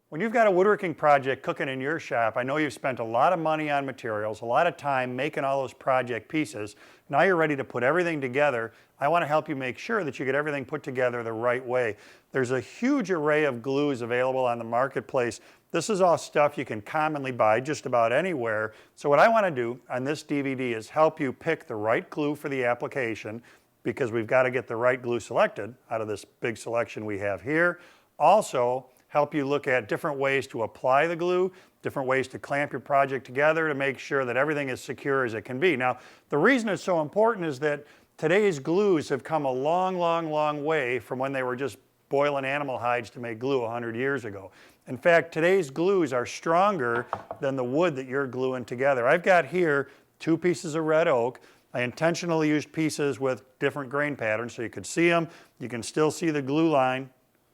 When you've got a woodworking project cooking in your shop, I know you've spent a lot of money on materials, a lot of time making all those project pieces. Now you're ready to put everything together. I want to help you make sure that you get everything put together the right way. There's a huge array of glues available on the marketplace. This is all stuff you can commonly buy just about anywhere. So what I want to do on this DVD is help you pick the right glue for the application, because we've got to get the right glue selected out of this big selection we have here. Also, help you look at different ways to apply the glue, different ways to clamp your project together to make sure that everything is secure as it can be. Now, the reason it's so important is that today's glues have come a long way from when they were just boiling animal hides to make glue 100 years ago. In fact, today's glues are stronger than the wood that you're gluing together. I've got here 2 pieces of red oak. I intentionally used pieces with different grain patterns so you could see them. You can still see the glue line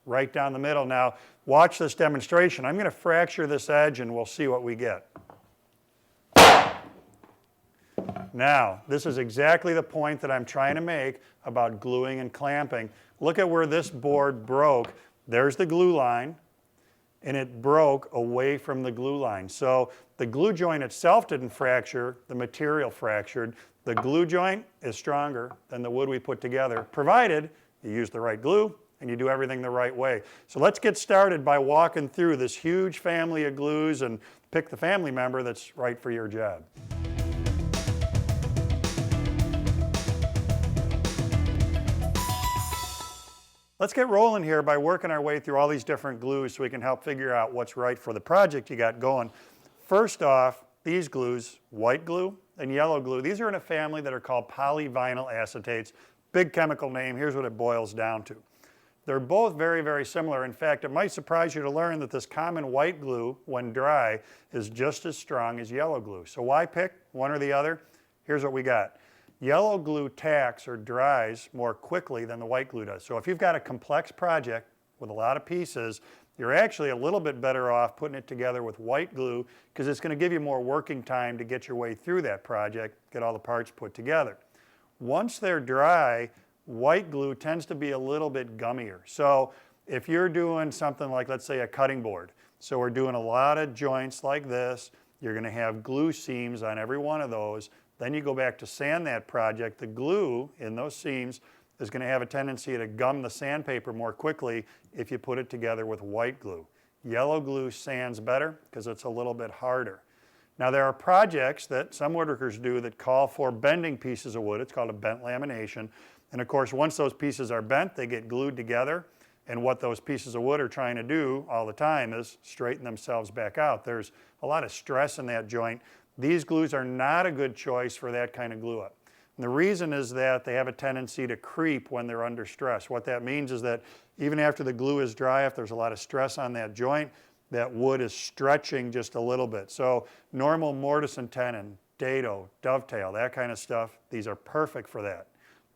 right down the middle. Now, watch this demonstration. I'm going to fracture this edge and we'll see what we get. Now, this is exactly the point that I'm trying to make about gluing and clamping. Look at where this board broke. There's the glue line, and it broke away from the glue line. So the glue joint itself didn't fracture, the material fractured. The glue joint is stronger than the wood we put together, provided you use the right glue and you do everything the right way. So let's get started by walking through this huge family of glues and pick the family member that's right for your job. Let's get rolling here by working our way through all these different glues so we can help figure out what's right for the project you got going. First off, these glues, white glue and yellow glue, these are in a family that are called polyvinyl acetates. Big chemical name. Here's what it boils down to. They're both very similar. In fact, it might surprise you to learn that this common white glue, when dry, is just as strong as yellow glue. So why pick one or the other? Here's what we got. Yellow glue tacks or dries more quickly than the white glue does. So if you've got a complex project with a lot of pieces, you're actually a little bit better off putting it together with white glue, because it's going to give you more working time to get your way through that project, get all the parts put together. Once they're dry, white glue tends to be a little bit gummier. So if you're doing something like, let's say, a cutting board, so we're doing a lot of joints like this, you're going to have glue seams on every one of those. Then you go back to sand that project. The glue in those seams is going to have a tendency to gum the sandpaper more quickly if you put it together with white glue. Yellow glue sands better because it's a little bit harder. Now, there are projects that some woodworkers do that call for bending pieces of wood. It's called a bent lamination. And of course, once those pieces are bent, they get glued together. And what those pieces of wood are trying to do all the time is straighten themselves back out. There's a lot of stress in that joint. These glues are not a good choice for that kind of glue up. And the reason is that they have a tendency to creep when they're under stress. What that means is that even after the glue is dry, if there's a lot of stress on that joint, that wood is stretching just a little bit. So normal mortise and tenon, dado, dovetail, that kind of stuff, these are perfect for that.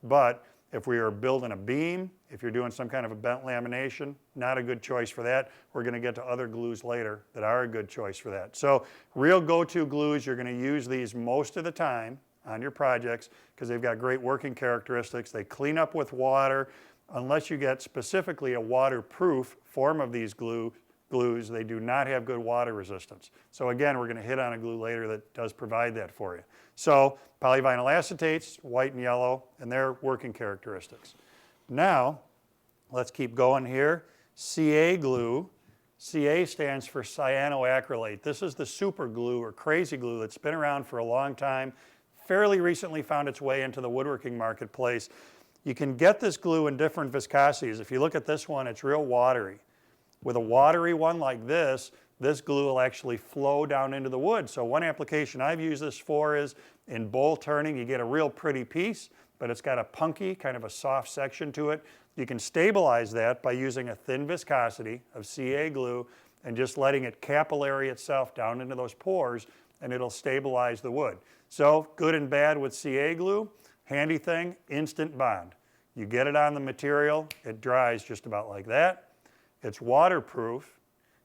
But if we are building a beam, if you're doing some kind of a bent lamination, not a good choice for that. We're going to get to other glues later that are a good choice for that. So real go-to glues, you're going to use these most of the time on your projects because they've got great working characteristics. They clean up with water. Unless you get specifically a waterproof form of these glues, they do not have good water resistance. So again, we're going to hit on a glue later that does provide that for you. So polyvinyl acetates, white and yellow, and their working characteristics. Now, let's keep going here. CA glue. CA stands for cyanoacrylate. This is the super glue or crazy glue that's been around for a long time, fairly recently found its way into the woodworking marketplace. You can get this glue in different viscosities. If you look at this one, it's real watery. With a watery one like this glue will actually flow down into the wood. So one application I've used this for is in bowl turning. You get a real pretty piece, but it's got a punky, kind of a soft section to it. You can stabilize that by using a thin viscosity of CA glue and just letting it capillary itself down into those pores, and it'll stabilize the wood. So good and bad with CA glue. Handy thing, instant bond. You get it on the material, it dries just about like that. It's waterproof.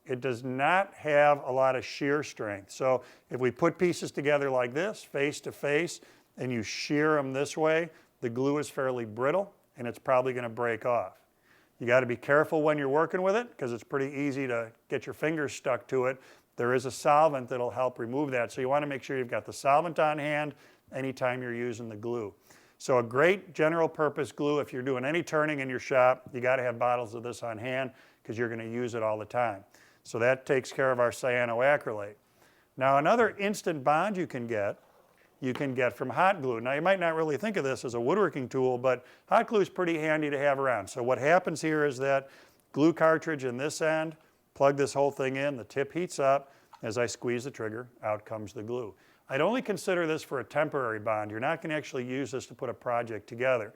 It does not have a lot of shear strength. So if we put pieces together like this, face to face, and you shear them this way, the glue is fairly brittle and it's probably going to break off. You got to be careful when you're working with it because it's pretty easy to get your fingers stuck to it. There is a solvent that'll help remove that. So you want to make sure you've got the solvent on hand anytime you're using the glue. So a great general purpose glue, if you're doing any turning in your shop, you got to have bottles of this on hand because you're going to use it all the time. So that takes care of our cyanoacrylate. Now another instant bond you can get from hot glue. Now you might not really think of this as a woodworking tool, but hot glue is pretty handy to have around. So what happens here is that glue cartridge in this end, plug this whole thing in, the tip heats up. As I squeeze the trigger, out comes the glue. I'd only consider this for a temporary bond. You're not going to actually use this to put a project together.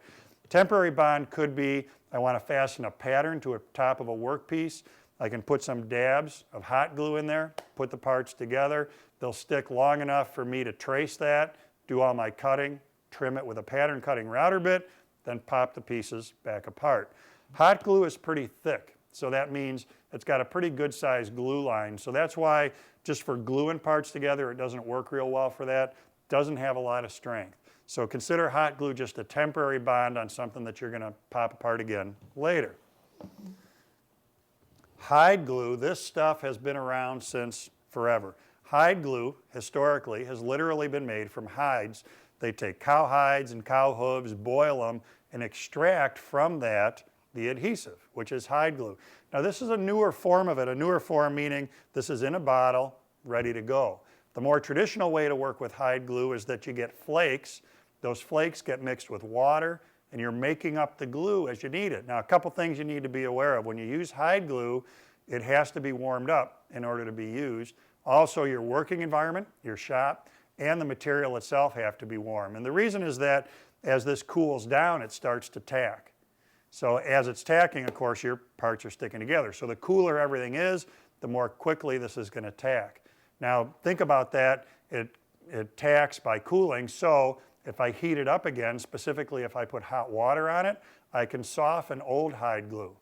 Temporary bond could be, I want to fasten a pattern to the top of a workpiece. I can put some dabs of hot glue in there, put the parts together. They'll stick long enough for me to trace that, do all my cutting, trim it with a pattern cutting router bit, then pop the pieces back apart. Hot glue is pretty thick, so that means it's got a pretty good sized glue line. So that's why just for gluing parts together, it doesn't work real well for that. It doesn't have a lot of strength. So consider hot glue just a temporary bond on something that you're going to pop apart again later. Hide glue, this stuff has been around since forever. Hide glue, historically, has literally been made from hides. They take cow hides and cow hooves, boil them, and extract from that the adhesive, which is hide glue. Now this is a newer form of it, a newer form meaning this is in a bottle, ready to go. The more traditional way to work with hide glue is that you get flakes. Those flakes get mixed with water, and you're making up the glue as you need it. Now a couple things you need to be aware of. When you use hide glue, it has to be warmed up in order to be used. Also your working environment, your shop, and the material itself have to be warm. And the reason is that as this cools down, it starts to tack. So as it's tacking, of course, your parts are sticking together. So the cooler everything is, the more quickly this is going to tack. Now think about that. It tacks by cooling. So if I heat it up again, specifically if I put hot water on it, I can soften old hide glue.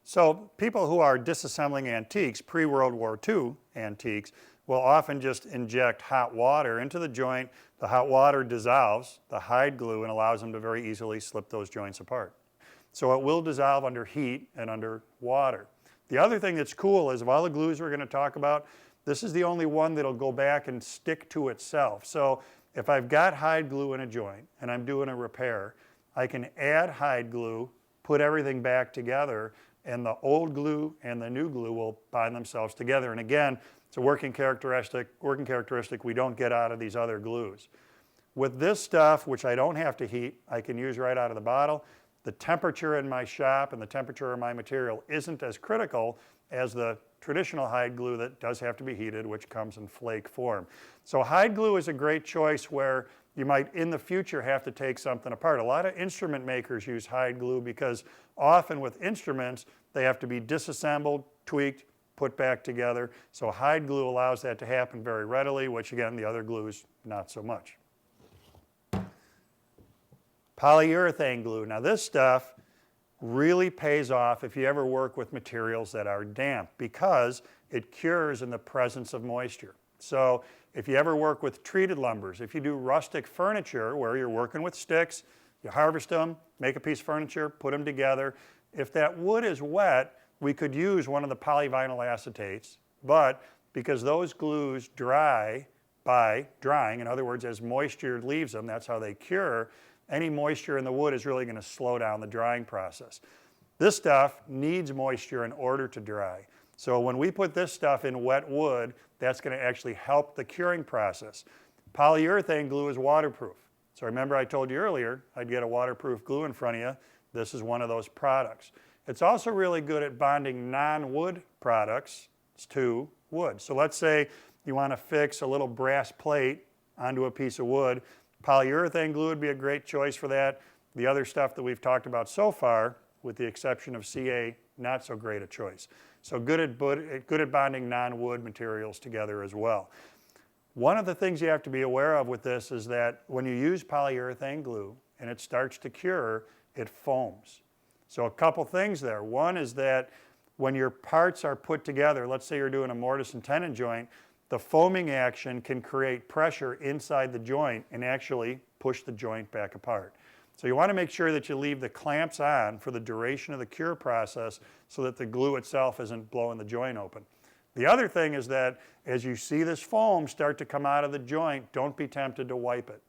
So people who are disassembling antiques, pre-World War II antiques, will often just inject hot water into the joint. The hot water dissolves the hide glue and allows them to very easily slip those joints apart. So it will dissolve under heat and under water. The other thing that's cool is of all the glues we're going to talk about, this is the only one that'll go back and stick to itself. So if I've got hide glue in a joint and I'm doing a repair, I can add hide glue, put everything back together, and the old glue and the new glue will bind themselves together. And again, it's a working characteristic we don't get out of these other glues. With this stuff, which I don't have to heat, I can use right out of the bottle. The temperature in my shop and the temperature of my material isn't as critical as the traditional hide glue that does have to be heated, which comes in flake form. So hide glue is a great choice where you might in the future have to take something apart. A lot of instrument makers use hide glue because often with instruments they have to be disassembled, tweaked, put back together. So hide glue allows that to happen very readily, which again the other glues not so much. Polyurethane glue. Now this stuff really pays off if you ever work with materials that are damp because it cures in the presence of moisture. So if you ever work with treated lumbers, if you do rustic furniture where you're working with sticks, you harvest them, make a piece of furniture, put them together. If that wood is wet, we could use one of the polyvinyl acetates, but because those glues dry by drying, in other words, as moisture leaves them, that's how they cure, any moisture in the wood is really going to slow down the drying process. This stuff needs moisture in order to dry. So when we put this stuff in wet wood, that's going to actually help the curing process. Polyurethane glue is waterproof. So remember I told you earlier, I'd get a waterproof glue in front of you. This is one of those products. It's also really good at bonding non-wood products to wood. So let's say you want to fix a little brass plate onto a piece of wood. Polyurethane glue would be a great choice for that. The other stuff that we've talked about so far, with the exception of CA, not so great a choice. So good at bonding non-wood materials together as well. One of the things you have to be aware of with this is that when you use polyurethane glue and it starts to cure, it foams. So a couple things there. One is that when your parts are put together, let's say you're doing a mortise and tenon joint, the foaming action can create pressure inside the joint and actually push the joint back apart. So you want to make sure that you leave the clamps on for the duration of the cure process so that the glue itself isn't blowing the joint open. The other thing is that as you see this foam start to come out of the joint, don't be tempted to wipe it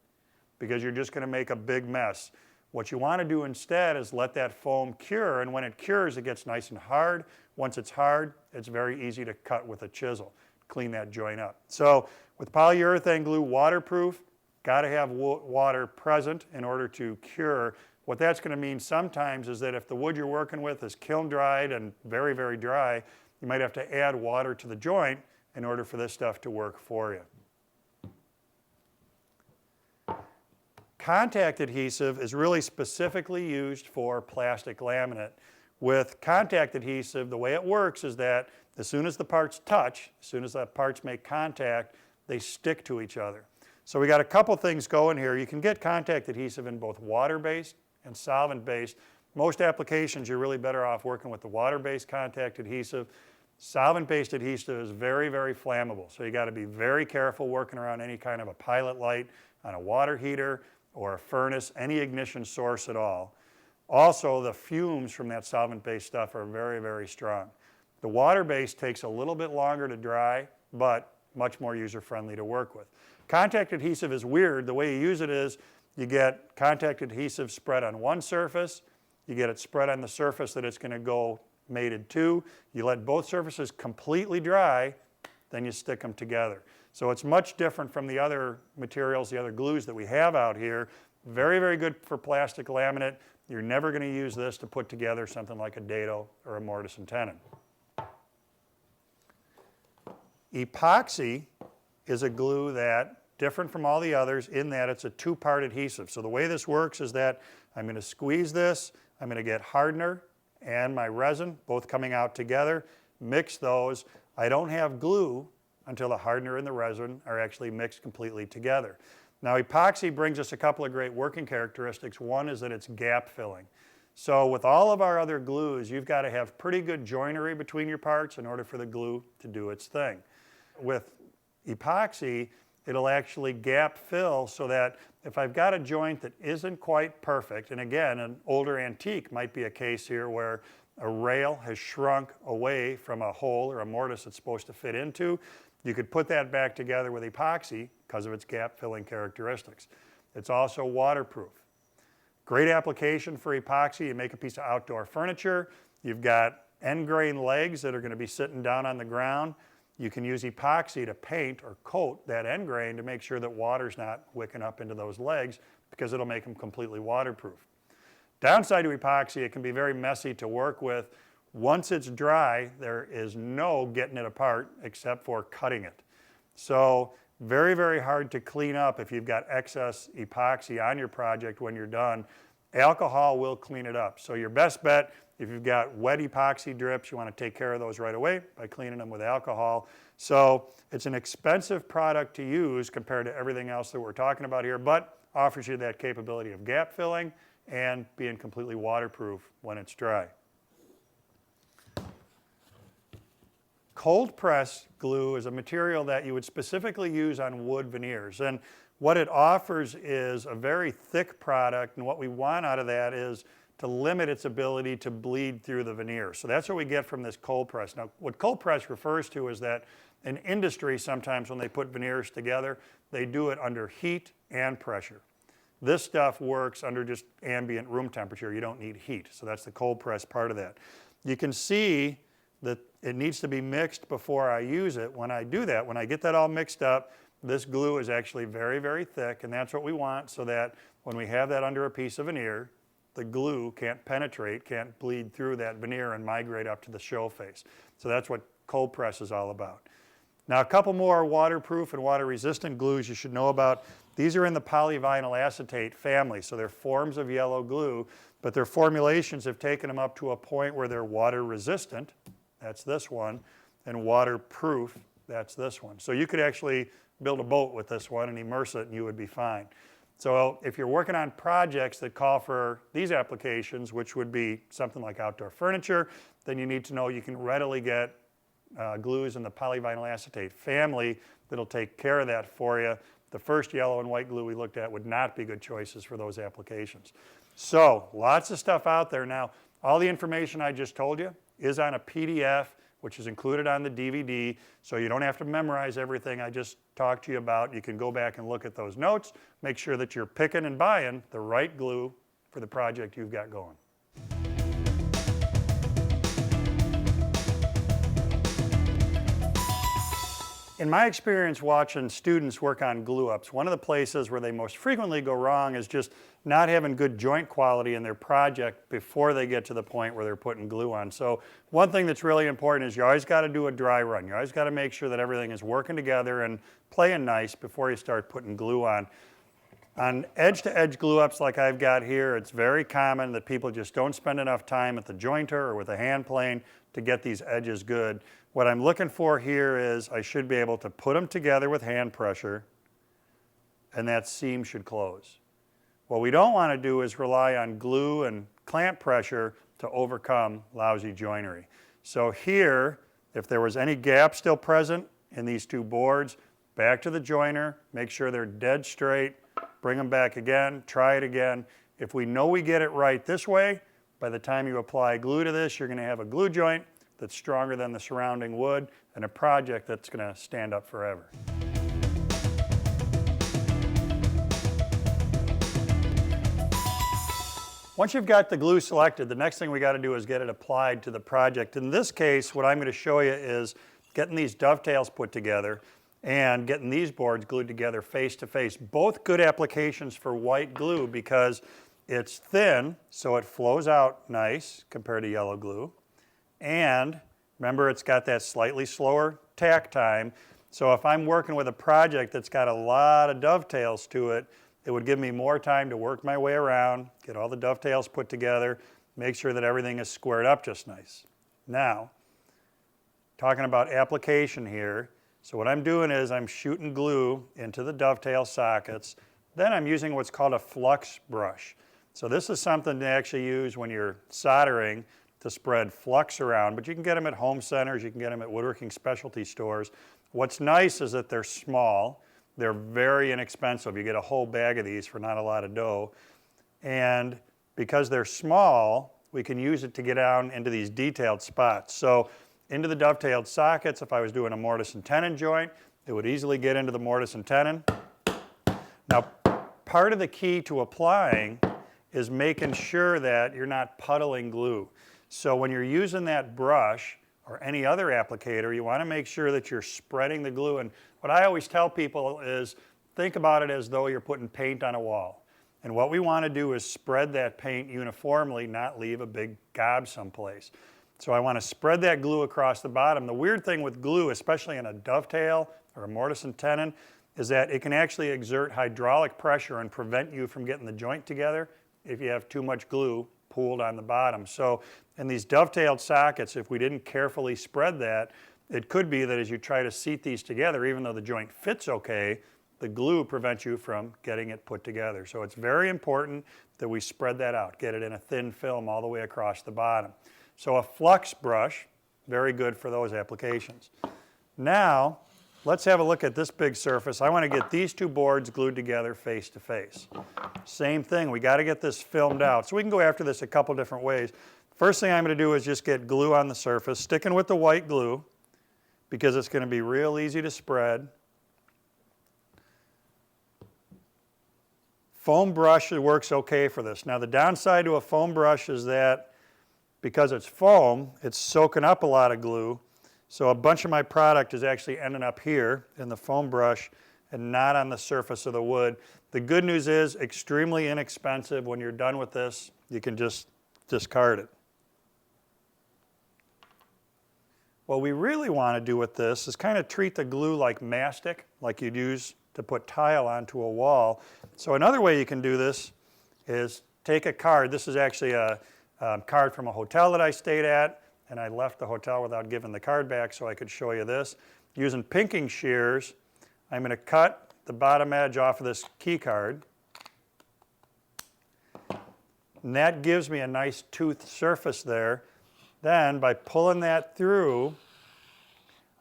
because you're just going to make a big mess. What you want to do instead is let that foam cure, and when it cures, it gets nice and hard. Once it's hard, it's very easy to cut with a chisel, clean that joint up. So with polyurethane glue, waterproof, got to have water present in order to cure. What that's going to mean sometimes is that if the wood you're working with is kiln dried and very, very dry, you might have to add water to the joint in order for this stuff to work for you. Contact adhesive is really specifically used for plastic laminate. With contact adhesive, the way it works is that as soon as the parts touch, as soon as the parts make contact, they stick to each other. So we got a couple things going here. You can get contact adhesive in both water-based and solvent-based. Most applications, you're really better off working with the water-based contact adhesive. Solvent-based adhesive is very, very flammable. So you got to be very careful working around any kind of a pilot light on a water heater or a furnace, any ignition source at all. Also, the fumes from that solvent-based stuff are very, very strong. The water-based takes a little bit longer to dry, but much more user-friendly to work with. Contact adhesive is weird. The way you use it is you get contact adhesive spread on one surface, you get it spread on the surface that it's going to go mated to, you let both surfaces completely dry, then you stick them together. So it's much different from the other materials, the other glues that we have out here. Very, very good for plastic laminate. You're never going to use this to put together something like a dado or a mortise and tenon. Epoxy is a glue that, different from all the others in that it's a two-part adhesive. So the way this works is that I'm going to squeeze this, I'm going to get hardener and my resin both coming out together, mix those. I don't have glue until the hardener and the resin are actually mixed completely together. Now epoxy brings us a couple of great working characteristics. One is that it's gap filling. So with all of our other glues, you've got to have pretty good joinery between your parts in order for the glue to do its thing. With epoxy, it'll actually gap fill so that if I've got a joint that isn't quite perfect, and again, an older antique might be a case here where a rail has shrunk away from a hole or a mortise it's supposed to fit into, you could put that back together with epoxy because of its gap filling characteristics. It's also waterproof. Great application for epoxy. You make a piece of outdoor furniture. You've got end grain legs that are going to be sitting down on the ground. You can use epoxy to paint or coat that end grain to make sure that water's not wicking up into those legs because it'll make them completely waterproof. Downside to epoxy, it can be very messy to work with. Once it's dry, there is no getting it apart except for cutting it. So very, very hard to clean up if you've got excess epoxy on your project when you're done. Alcohol will clean it up. So your best bet, if you've got wet epoxy drips, you want to take care of those right away by cleaning them with alcohol. So it's an expensive product to use compared to everything else that we're talking about here, but offers you that capability of gap filling and being completely waterproof when it's dry. Cold press glue is a material that you would specifically use on wood veneers, and what it offers is a very thick product, and what we want out of that is to limit its ability to bleed through the veneer. So that's what we get from this cold press. Now, what cold press refers to is that in industry, sometimes when they put veneers together, they do it under heat and pressure. This stuff works under just ambient room temperature. You don't need heat, so that's the cold press part of that. You can see that it needs to be mixed before I use it. When I do that, when I get that all mixed up, this glue is actually very, very thick, and that's what we want so that when we have that under a piece of veneer, the glue can't penetrate, can't bleed through that veneer and migrate up to the show face. So that's what cold press is all about. Now a couple more waterproof and water resistant glues you should know about. These are in the polyvinyl acetate family, so they're forms of yellow glue, but their formulations have taken them up to a point where they're water resistant, that's this one, and waterproof, that's this one. So you could actually build a boat with this one and immerse it and you would be fine. So if you're working on projects that call for these applications, which would be something like outdoor furniture, then you need to know you can readily get glues in the polyvinyl acetate family that'll take care of that for you. The first yellow and white glue we looked at would not be good choices for those applications. So lots of stuff out there now. All the information I just told you is on a PDF, which is included on the DVD, so you don't have to memorize everything I just talked to you about. You can go back and look at those notes, make sure that you're picking and buying the right glue for the project you've got going. In my experience watching students work on glue-ups, one of the places where they most frequently go wrong is just not having good joint quality in their project before they get to the point where they're putting glue on. So one thing that's really important is you always got to do a dry run. You always got to make sure that everything is working together and playing nice before you start putting glue on. On edge-to-edge glue-ups like I've got here, it's very common that people just don't spend enough time at the jointer or with a hand plane to get these edges good. What I'm looking for here is I should be able to put them together with hand pressure, and that seam should close. What we don't want to do is rely on glue and clamp pressure to overcome lousy joinery. So here, if there was any gap still present in these two boards, back to the joiner, make sure they're dead straight, bring them back again, try it again. If we know we get it right this way, by the time you apply glue to this, you're going to have a glue joint that's stronger than the surrounding wood and a project that's going to stand up forever. Once you've got the glue selected, the next thing we got to do is get it applied to the project. In this case, what I'm going to show you is getting these dovetails put together and getting these boards glued together face to face. Both good applications for white glue because it's thin, so it flows out nice compared to yellow glue. And remember, it's got that slightly slower tack time. So if I'm working with a project that's got a lot of dovetails to it, it would give me more time to work my way around, get all the dovetails put together, make sure that everything is squared up just nice. Now, talking about application here, so what I'm doing is I'm shooting glue into the dovetail sockets. Then I'm using what's called a flux brush. So this is something to actually use when you're soldering to spread flux around, but you can get them at home centers, you can get them at woodworking specialty stores. What's nice is that they're small. They're very inexpensive. You get a whole bag of these for not a lot of dough. And because they're small, we can use it to get down into these detailed spots. So into the dovetailed sockets, if I was doing a mortise and tenon joint, it would easily get into the mortise and tenon. Now, part of the key to applying is making sure that you're not puddling glue. So when you're using that brush or any other applicator, you want to make sure that you're spreading the glue. And what I always tell people is think about it as though you're putting paint on a wall. And what we want to do is spread that paint uniformly, not leave a big gob someplace. So I want to spread that glue across the bottom. The weird thing with glue, especially in a dovetail or a mortise and tenon, is that it can actually exert hydraulic pressure and prevent you from getting the joint together if you have too much glue pooled on the bottom. So in these dovetailed sockets, if we didn't carefully spread that, it could be that as you try to seat these together, even though the joint fits okay, the glue prevents you from getting it put together. So it's very important that we spread that out, get it in a thin film all the way across the bottom. So a flux brush, very good for those applications. Now, let's have a look at this big surface. I want to get these two boards glued together face to face. Same thing, we got to get this filmed out. So we can go after this a couple different ways. First thing I'm going to do is just get glue on the surface, sticking with the white glue because it's going to be real easy to spread. Foam brush works okay for this. Now the downside to a foam brush is that because it's foam, it's soaking up a lot of glue. So a bunch of my product is actually ending up here in the foam brush and not on the surface of the wood. The good news is extremely inexpensive. When you're done with this, you can just discard it. What we really want to do with this is kind of treat the glue like mastic, like you'd use to put tile onto a wall. So another way you can do this is take a card. This is actually a card from a hotel that I stayed at, and I left the hotel without giving the card back so I could show you this. Using pinking shears, I'm going to cut the bottom edge off of this key card. And that gives me a nice toothed surface there. Then by pulling that through,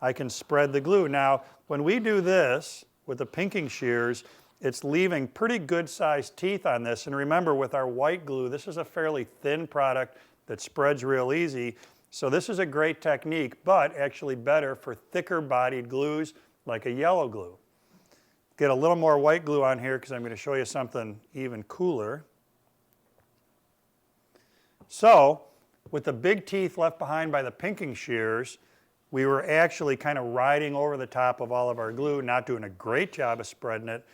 I can spread the glue. Now, when we do this with the pinking shears, it's leaving pretty good sized teeth on this. And remember, with our white glue, this is a fairly thin product that spreads real easy. So this is a great technique, but actually better for thicker bodied glues like a yellow glue. Get a little more white glue on here because I'm going to show you something even cooler. So, with the big teeth left behind by the pinking shears, we were actually kind of riding over the top of all of our glue, not doing a great job of spreading it.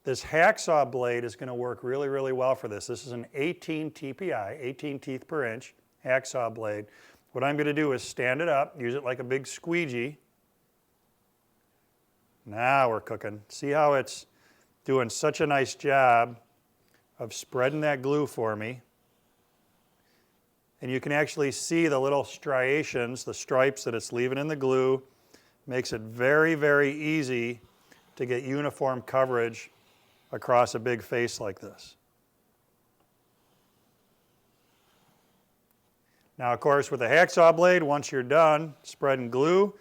This hacksaw blade is going to work really, really well for this. This is an 18 TPI, 18 teeth per inch hacksaw blade. What I'm going to do is stand it up, use it like a big squeegee. Now we're cooking. See how it's doing such a nice job of spreading that glue for me. And you can actually see the little striations, the stripes that it's leaving in the glue. Makes it very, very easy to get uniform coverage across a big face like this. Now, of course, with a hacksaw blade, once you're done spreading glue,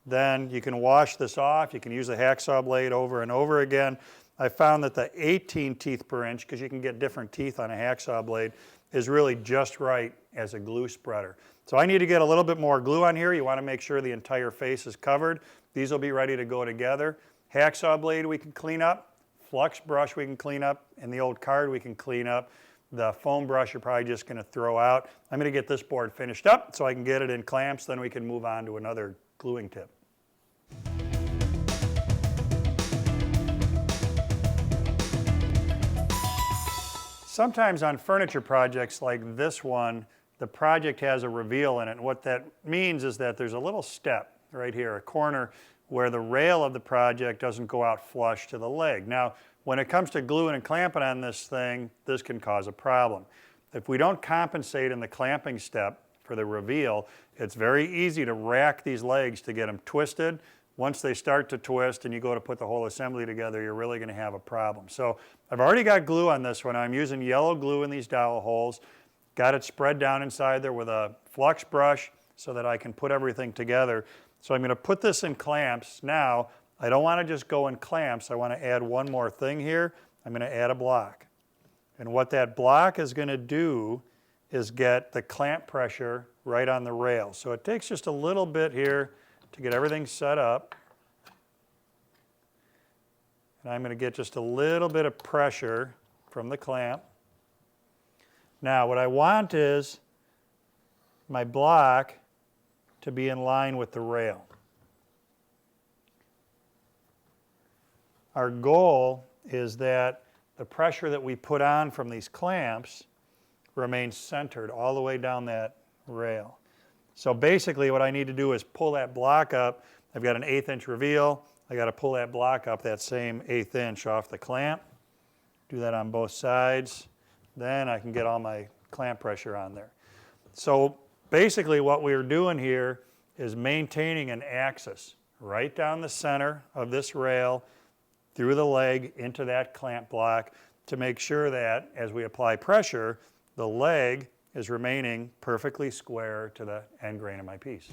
then you can wash this off. You can use the hacksaw blade over and over again. I found that the 18 teeth per inch, because you can get different teeth on a hacksaw blade, is really just right as a glue spreader. So I need to get a little bit more glue on here. You want to make sure the entire face is covered. These will be ready to go together. Hacksaw blade we can clean up. Flux brush we can clean up. And the old card we can clean up. The foam brush you're probably just going to throw out. I'm going to get this board finished up so I can get it in clamps. Then we can move on to another gluing tip. Sometimes on furniture projects like this one, the project has a reveal in it. And what that means is that there's a little step right here, a corner, where the rail of the project doesn't go out flush to the leg. Now, when it comes to gluing and clamping on this thing, this can cause a problem. If we don't compensate in the clamping step for the reveal, it's very easy to rack these legs to get them twisted. Once they start to twist and you go to put the whole assembly together, you're really going to have a problem. So I've already got glue on this one. I'm using yellow glue in these dowel holes. Got it spread down inside there with a flux brush so that I can put everything together. So I'm going to put this in clamps. Now, I don't want to just go in clamps. I want to add one more thing here. I'm going to add a block. And what that block is going to do is get the clamp pressure right on the rail. So it takes just a little bit here to get everything set up. And I'm going to get just a little bit of pressure from the clamp. Now what I want is my block to be in line with the rail. Our goal is that the pressure that we put on from these clamps remains centered all the way down that rail. So basically what I need to do is pull that block up. I've got an 1/8 inch reveal. I got to pull that block up that same 1/8 inch off the clamp. Do that on both sides. Then I can get all my clamp pressure on there. So basically what we're doing here is maintaining an axis right down the center of this rail through the leg into that clamp block to make sure that as we apply pressure, the leg is remaining perfectly square to the end grain of my piece.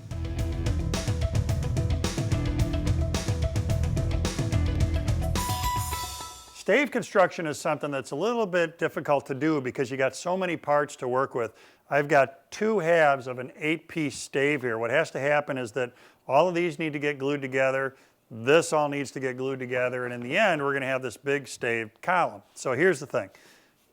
Stave construction is something that's a little bit difficult to do because you got so many parts to work with. I've got 2 halves of an 8-piece stave here. What has to happen is that all of these need to get glued together. This all needs to get glued together, and in the end, we're going to have this big staved column. So here's the thing.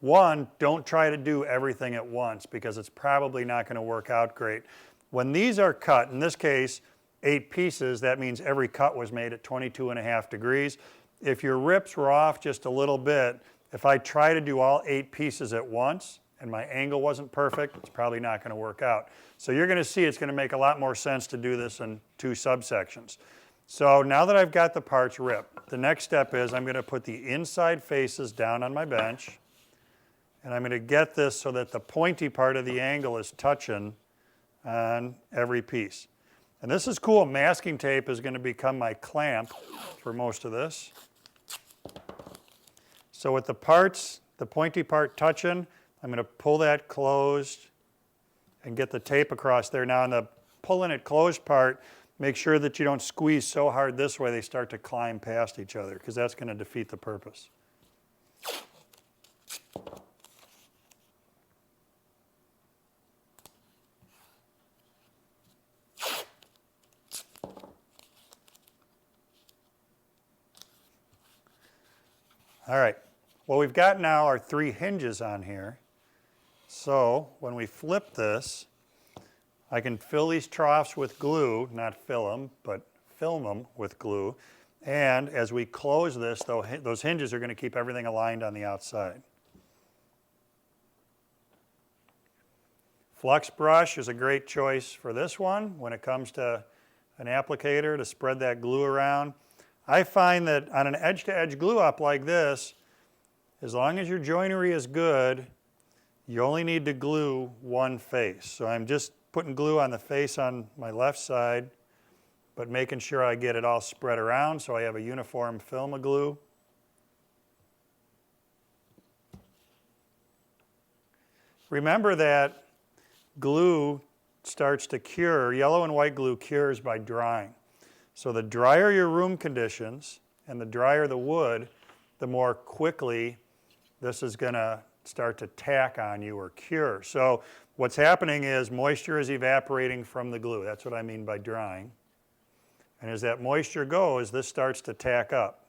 One, don't try to do everything at once because it's probably not going to work out great. When these are cut, in this case, 8 pieces, that means every cut was made at 22.5 degrees. If your rips were off just a little bit, if I try to do all 8 pieces at once and my angle wasn't perfect, it's probably not going to work out. So you're going to see it's going to make a lot more sense to do this in 2 subsections. So now that I've got the parts ripped, the next step is I'm going to put the inside faces down on my bench. And I'm going to get this so that the pointy part of the angle is touching on every piece. And this is cool. Masking tape is going to become my clamp for most of this. So with the parts, the pointy part touching, I'm going to pull that closed and get the tape across there. Now on the pulling it closed part, Make sure that you don't squeeze so hard this way they start to climb past each other, because that's going to defeat the purpose. All right, what we've got now are 3 hinges on here. So when we flip this, I can fill these troughs with glue, not fill them, but film them with glue. And as we close this, those hinges are going to keep everything aligned on the outside. Flux brush is a great choice for this one when it comes to an applicator to spread that glue around. I find that on an edge-to-edge glue up like this, as long as your joinery is good, you only need to glue one face. So I'm just putting glue on the face on my left side, but making sure I get it all spread around so I have a uniform film of glue. Remember that glue starts to cure, yellow and white glue cures by drying. So the drier your room conditions and the drier the wood, the more quickly this is going to start to tack on you or cure. So what's happening is moisture is evaporating from the glue. That's what I mean by drying. And as that moisture goes, this starts to tack up.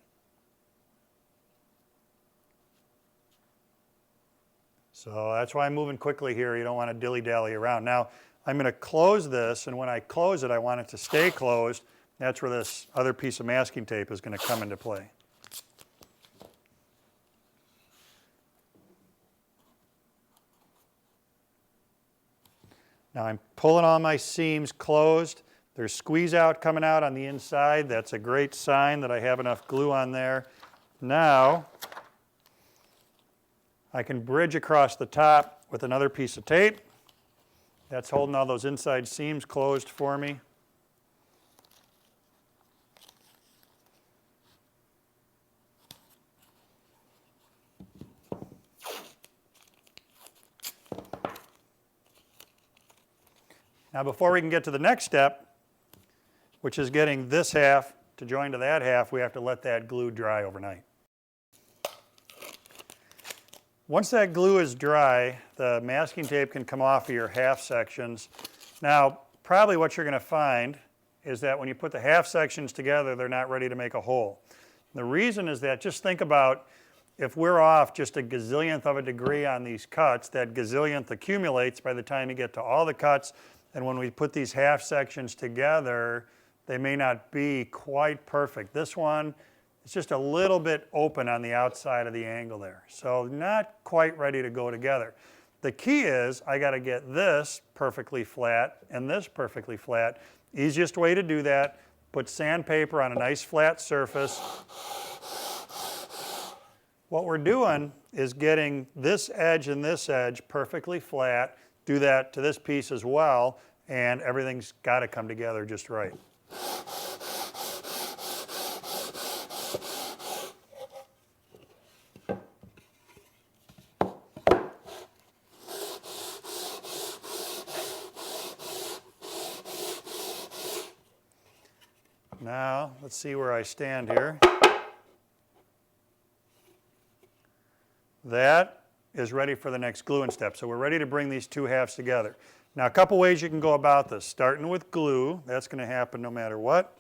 So that's why I'm moving quickly here. You don't want to dilly-dally around. Now, I'm going to close this, and when I close it, I want it to stay closed. That's where this other piece of masking tape is going to come into play. Now I'm pulling all my seams closed. There's squeeze out coming out on the inside. That's a great sign that I have enough glue on there. Now I can bridge across the top with another piece of tape. That's holding all those inside seams closed for me. Now before we can get to the next step, which is getting this half to join to that half, we have to let that glue dry overnight. Once that glue is dry, the masking tape can come off of your half sections. Now, probably what you're going to find is that when you put the half sections together, they're not ready to make a hole. The reason is that, just think about if we're off just a gazillionth of a degree on these cuts, that gazillionth accumulates by the time you get to all the cuts. And when we put these half sections together, they may not be quite perfect. This one, it's just a little bit open on the outside of the angle there. So not quite ready to go together. The key is I got to get this perfectly flat and this perfectly flat. Easiest way to do that, put sandpaper on a nice flat surface. What we're doing is getting this edge and this edge perfectly flat. Do that to this piece as well, and everything's got to come together just right. Now, let's see where I stand here. That is ready for the next gluing step. So we're ready to bring these two halves together. Now, a couple ways you can go about this. Starting with glue, that's going to happen no matter what.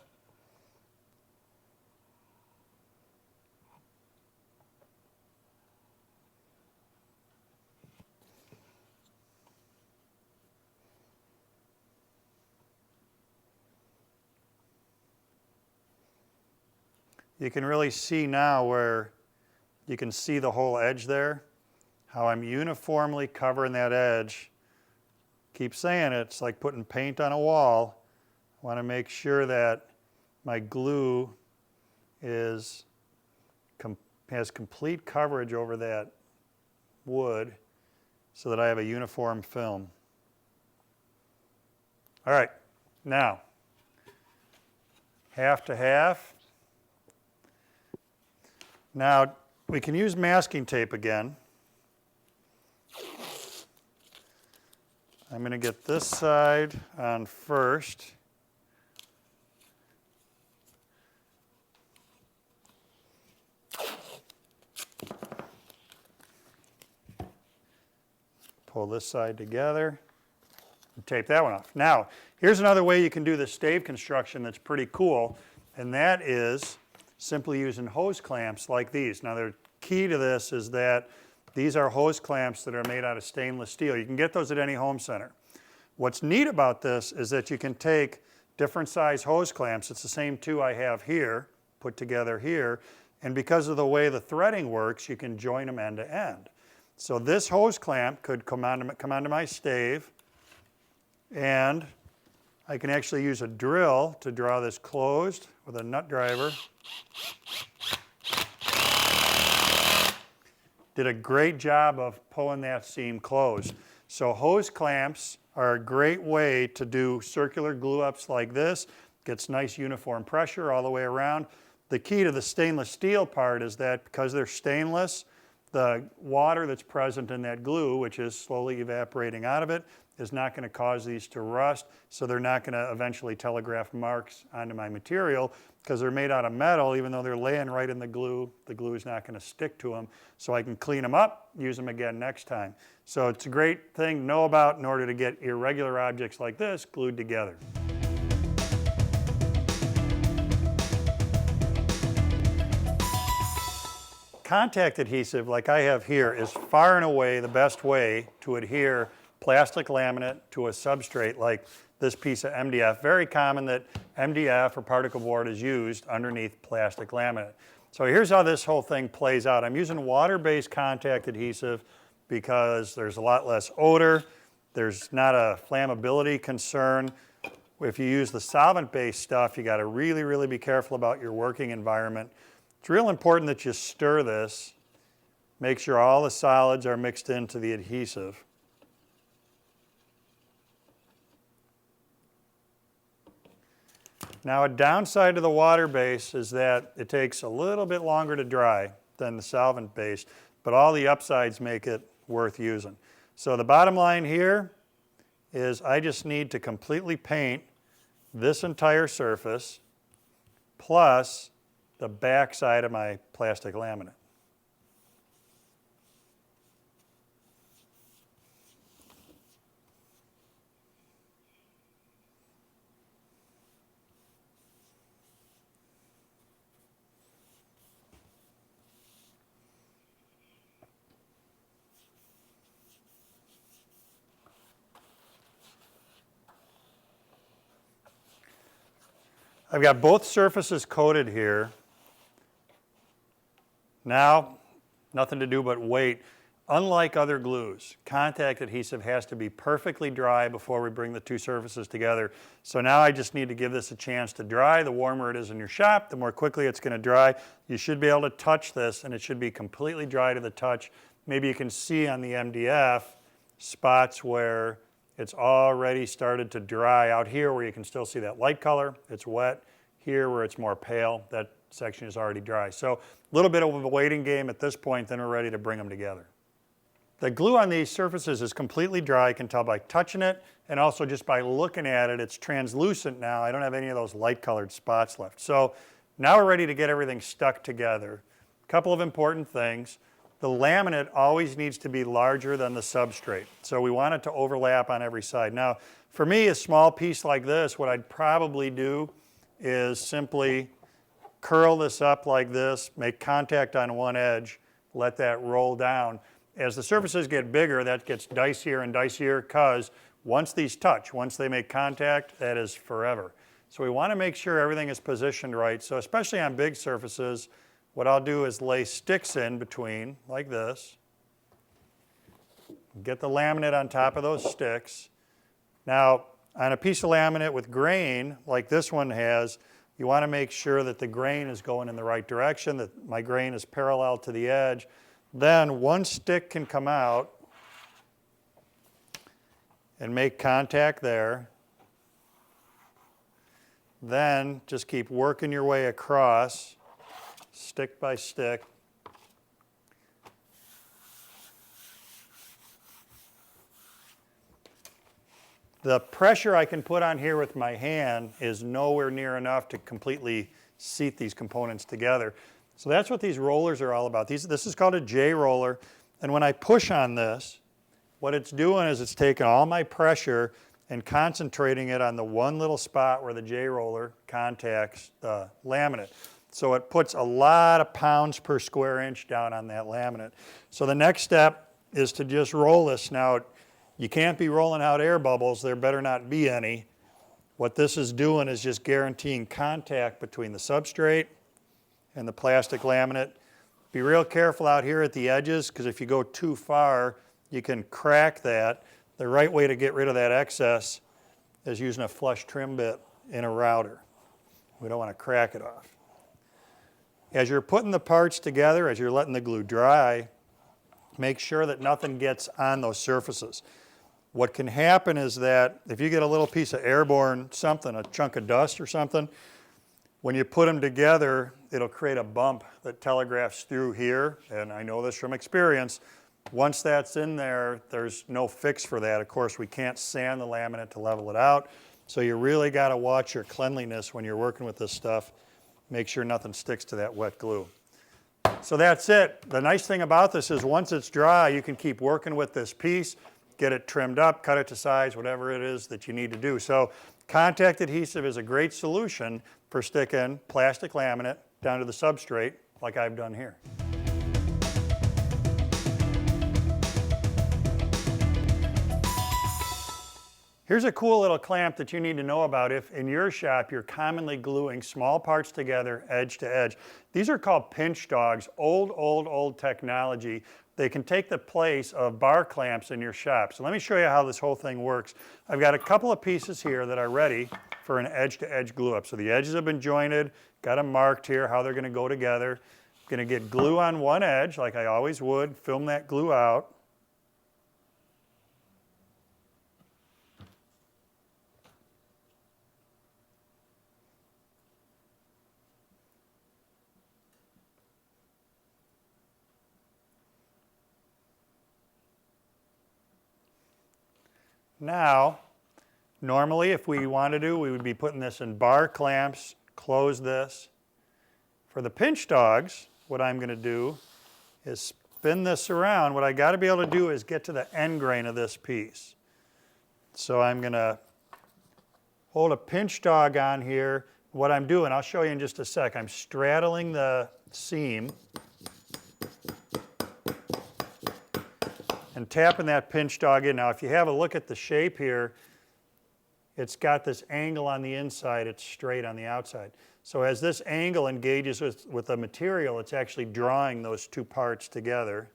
You can really see now where you can see the whole edge there, how I'm uniformly covering that edge. Keep saying it, it's like putting paint on a wall. I want to make sure that my glue has complete coverage over that wood so that I have a uniform film. All right, now, half to half. Now, we can use masking tape again. I'm going to get this side on first. pull this side together and tape that one off. Now, here's another way you can do the stave construction that's pretty cool, and that is simply using hose clamps like these. Now, the key to this is that these are hose clamps that are made out of stainless steel. You can get those at any home center. What's neat about this is that you can take different size hose clamps. It's the same two I have here, put together here, and because of the way the threading works, you can join them end to end. So this hose clamp could come onto my stave, and I can actually use a drill to draw this closed with a nut driver. Did a great job of pulling that seam closed. So hose clamps are a great way to do circular glue ups like this. Gets nice uniform pressure all the way around. The key to the stainless steel part is that because they're stainless, the water that's present in that glue, which is slowly evaporating out of it, is not going to cause these to rust, so they're not going to eventually telegraph marks onto my material. Because they're made out of metal, even though they're laying right in the glue is not going to stick to them. So I can clean them up, use them again next time. So it's a great thing to know about in order to get irregular objects like this glued together. Contact adhesive, like I have here, is far and away the best way to adhere plastic laminate to a substrate like this piece of MDF. Very common that MDF or particle board is used underneath plastic laminate. So here's how this whole thing plays out. I'm using water-based contact adhesive because there's a lot less odor. There's not a flammability concern. If you use the solvent-based stuff, you got to really, really be careful about your working environment. It's real important that you stir this. Make sure all the solids are mixed into the adhesive. Now, a downside to the water base is that it takes a little bit longer to dry than the solvent base, but all the upsides make it worth using. So the bottom line here is I just need to completely paint this entire surface plus the back side of my plastic laminate. I've got both surfaces coated here. Now, nothing to do but wait. Unlike other glues, contact adhesive has to be perfectly dry before we bring the two surfaces together. So now I just need to give this a chance to dry. The warmer it is in your shop, the more quickly it's going to dry. You should be able to touch this, and it should be completely dry to the touch. Maybe you can see on the MDF spots where it's already started to dry. Out here where you can still see that light color, it's wet. Here where it's more pale, that section is already dry. So a little bit of a waiting game at this point, then we're ready to bring them together. The glue on these surfaces is completely dry. I can tell by touching it, and also just by looking at it, it's translucent now. I don't have any of those light colored spots left. So now we're ready to get everything stuck together. A couple of important things. The laminate always needs to be larger than the substrate. So we want it to overlap on every side. Now, for me, a small piece like this, what I'd probably do is simply curl this up like this, make contact on one edge, let that roll down. As the surfaces get bigger, that gets dicier and dicier because once these touch, once they make contact, that is forever. So we want to make sure everything is positioned right. So especially on big surfaces, what I'll do is lay sticks in between like this. Get the laminate on top of those sticks. Now, on a piece of laminate with grain, like this one has, you want to make sure that the grain is going in the right direction, that my grain is parallel to the edge. Then one stick can come out and make contact there. Then just keep working your way across, stick by stick. The pressure I can put on here with my hand is nowhere near enough to completely seat these components together. So that's what these rollers are all about. This is called a J roller, and when I push on this, What it's doing is it's taking all my pressure and concentrating it on the one little spot where the J-roller contacts the laminate. So it puts a lot of pounds per square inch down on that laminate. So the next step is to just roll this. Now, you can't be rolling out air bubbles. There better not be any. What this is doing is just guaranteeing contact between the substrate and the plastic laminate. Be real careful out here at the edges, because if you go too far, you can crack that. The right way to get rid of that excess is using a flush trim bit in a router. We don't want to crack it off. As you're putting the parts together, as you're letting the glue dry, make sure that nothing gets on those surfaces. What can happen is that if you get a little piece of airborne something, a chunk of dust or something, when you put them together, it'll create a bump that telegraphs through here, and I know this from experience. Once that's in there, there's no fix for that. Of course, we can't sand the laminate to level it out, so you really got to watch your cleanliness when you're working with this stuff. Make sure nothing sticks to that wet glue. So that's it. The nice thing about this is once it's dry, you can keep working with this piece, get it trimmed up, cut it to size, whatever it is that you need to do. So contact adhesive is a great solution for sticking plastic laminate down to the substrate like I've done here. Here's a cool little clamp that you need to know about if in your shop you're commonly gluing small parts together edge to edge. These are called pinch dogs, old technology. They can take the place of bar clamps in your shop. So let me show you how this whole thing works. I've got a couple of pieces here that are ready for an edge to edge glue up. So the edges have been jointed, got them marked here, how they're gonna go together. I'm gonna get glue on one edge like I always would, film that glue out. Now, normally if we wanted to, we would be putting this in bar clamps, close this. For the pinch dogs, what I'm going to do is spin this around. What I got to be able to do is get to the end grain of this piece. So I'm going to hold a pinch dog on here. What I'm doing, I'll show you in just a sec, I'm straddling the seam and tapping that pinch dog in. Now if you have a look at the shape here, it's got this angle on the inside, it's straight on the outside. So as this angle engages with the material, it's actually drawing those two parts together.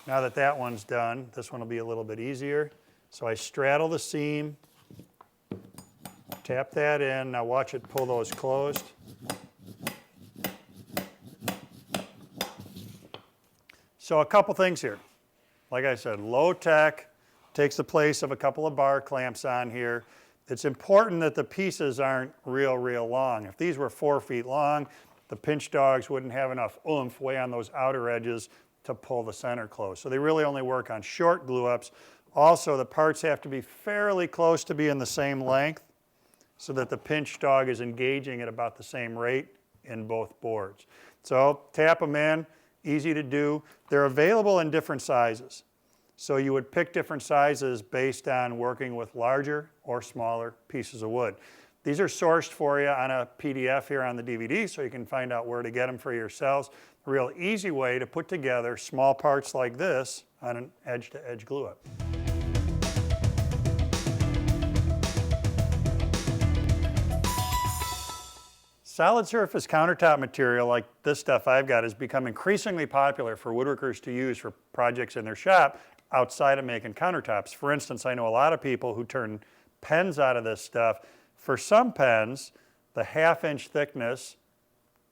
Now that that one's done, this one will be a little bit easier. So I straddle the seam, tap that in, now watch it pull those closed. So a couple things here. Like I said, low tech, takes the place of a couple of bar clamps on here. It's important that the pieces aren't real long. If these were 4 feet long, the pinch dogs wouldn't have enough oomph way on those outer edges to pull the center close. So they really only work on short glue ups. Also, the parts have to be fairly close to being the same length so that the pinch dog is engaging at about the same rate in both boards. So tap them in. Easy to do. They're available in different sizes. So you would pick different sizes based on working with larger or smaller pieces of wood. These are sourced for you on a PDF here on the DVD, so you can find out where to get them for yourselves. A real easy way to put together small parts like this on an edge-to-edge glue-up. Solid surface countertop material like this stuff I've got has become increasingly popular for woodworkers to use for projects in their shop outside of making countertops. For instance, I know a lot of people who turn pens out of this stuff. For some pens, the 1/2 inch thickness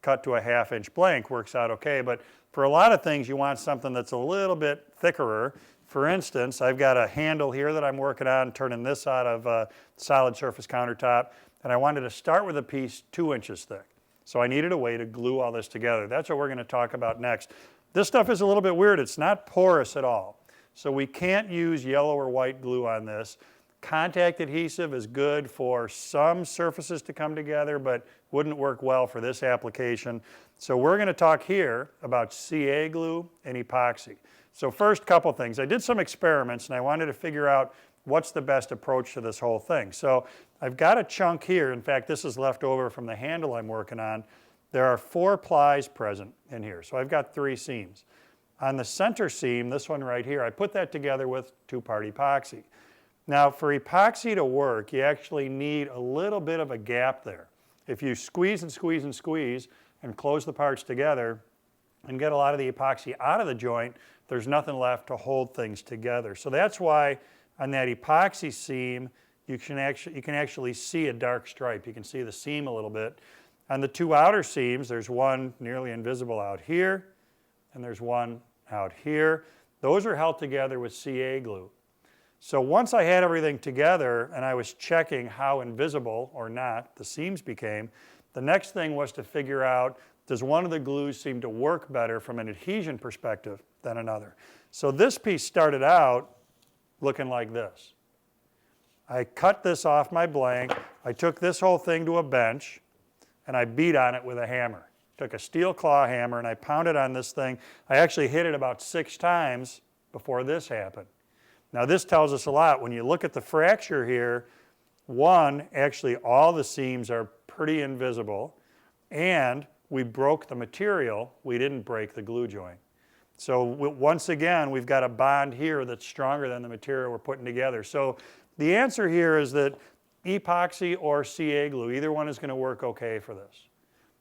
cut to a 1/2 inch blank works out okay, but for a lot of things you want something that's a little bit thicker. For instance, I've got a handle here that I'm working on, turning this out of a solid surface countertop. And I wanted to start with a piece 2 inches thick. So I needed a way to glue all this together. That's what we're going to talk about next. This stuff is a little bit weird. It's not porous at all. So we can't use yellow or white glue on this. Contact adhesive is good for some surfaces to come together, but wouldn't work well for this application. So we're going to talk here about CA glue and epoxy. So first, couple things. I did some experiments and I wanted to figure out what's the best approach to this whole thing. So I've got a chunk here. In fact, this is left over from the handle I'm working on. There are 4 plies present in here. So I've got 3 seams. On the center seam, this one right here, I put that together with 2-part epoxy. Now for epoxy to work, you actually need a little bit of a gap there. If you squeeze and squeeze and squeeze and close the parts together and get a lot of the epoxy out of the joint, there's nothing left to hold things together. So that's why on that epoxy seam, you can actually see a dark stripe. You can see the seam a little bit. On the 2 outer seams, there's one nearly invisible out here, and there's one out here. Those are held together with CA glue. So once I had everything together and I was checking how invisible or not the seams became, the next thing was to figure out, does one of the glues seem to work better from an adhesion perspective than another? So this piece started out looking like this. I cut this off my blank, I took this whole thing to a bench, and I beat on it with a hammer. Took a steel claw hammer and I pounded on this thing. I actually hit it about 6 times before this happened. Now this tells us a lot. When you look at the fracture here, one, actually all the seams are pretty invisible, and we broke the material, we didn't break the glue joint. So once again, we've got a bond here that's stronger than the material we're putting together. So the answer here is that epoxy or CA glue, either one is going to work okay for this.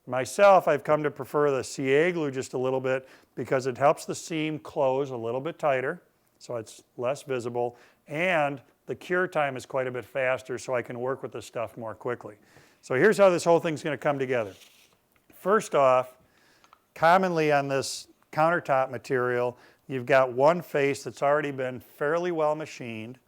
Myself, I've come to prefer the CA glue just a little bit because it helps the seam close a little bit tighter, so it's less visible, and the cure time is quite a bit faster, so I can work with this stuff more quickly. So here's how this whole thing's going to come together. First off, commonly on this countertop material, you've got one face that's already been fairly well machined,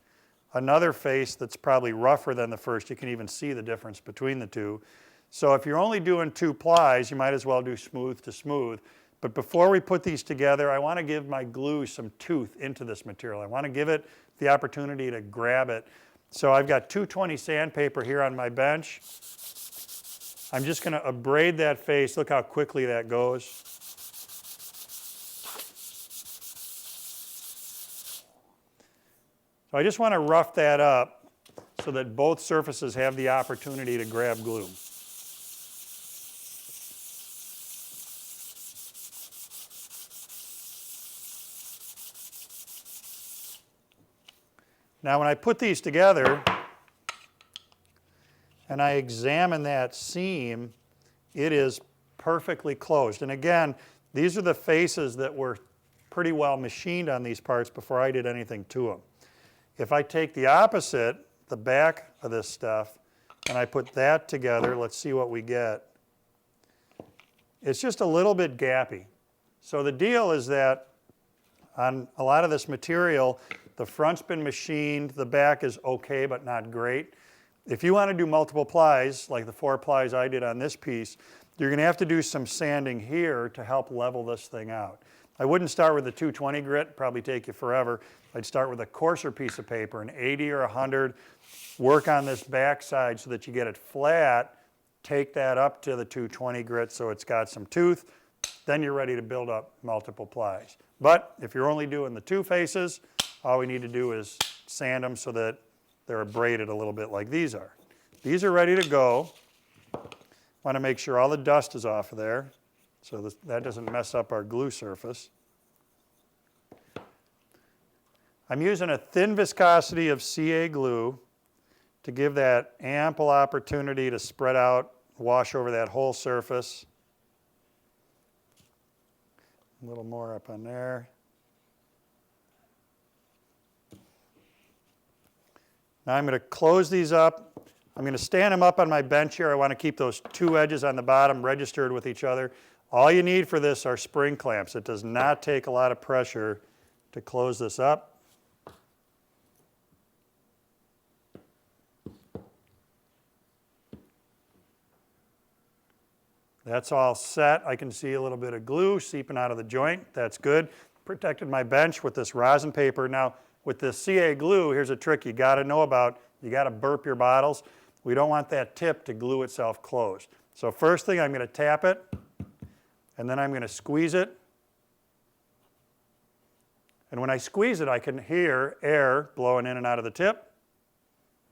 another face that's probably rougher than the first. You can even see the difference between the two. So if you're only doing 2 plies, you might as well do smooth to smooth. But before we put these together, I want to give my glue some tooth into this material. I want to give it the opportunity to grab it. So I've got 220 sandpaper here on my bench. I'm just going to abrade that face. Look how quickly that goes. So I just want to rough that up so that both surfaces have the opportunity to grab glue. Now when I put these together and I examine that seam, it is perfectly closed. And again, these are the faces that were pretty well machined on these parts before I did anything to them. If I take the opposite, the back of this stuff, and I put that together, let's see what we get. It's just a little bit gappy. So the deal is that on a lot of this material, the front's been machined, the back is okay but not great. If you want to do multiple plies, like the 4 plies I did on this piece, you're going to have to do some sanding here to help level this thing out. I wouldn't start with the 220 grit, probably take you forever. I'd start with a coarser piece of paper, an 80 or 100, work on this back side so that you get it flat, take that up to the 220 grit so it's got some tooth, then you're ready to build up multiple plies. But if you're only doing the 2 faces, all we need to do is sand them so that they're abraded a little bit like these are. These are ready to go. Want to make sure all the dust is off of there so that doesn't mess up our glue surface. I'm using a thin viscosity of CA glue to give that ample opportunity to spread out, wash over that whole surface. A little more up on there. Now I'm going to close these up. I'm going to stand them up on my bench here. I want to keep those 2 edges on the bottom registered with each other. All you need for this are spring clamps. It does not take a lot of pressure to close this up. That's all set. I can see a little bit of glue seeping out of the joint. That's good. Protected my bench with this rosin paper. Now, With this CA glue, here's a trick you got to know about. You got to burp your bottles. We don't want that tip to glue itself closed. So first thing, I'm going to tap it, and then I'm going to squeeze it. And when I squeeze it, I can hear air blowing in and out of the tip.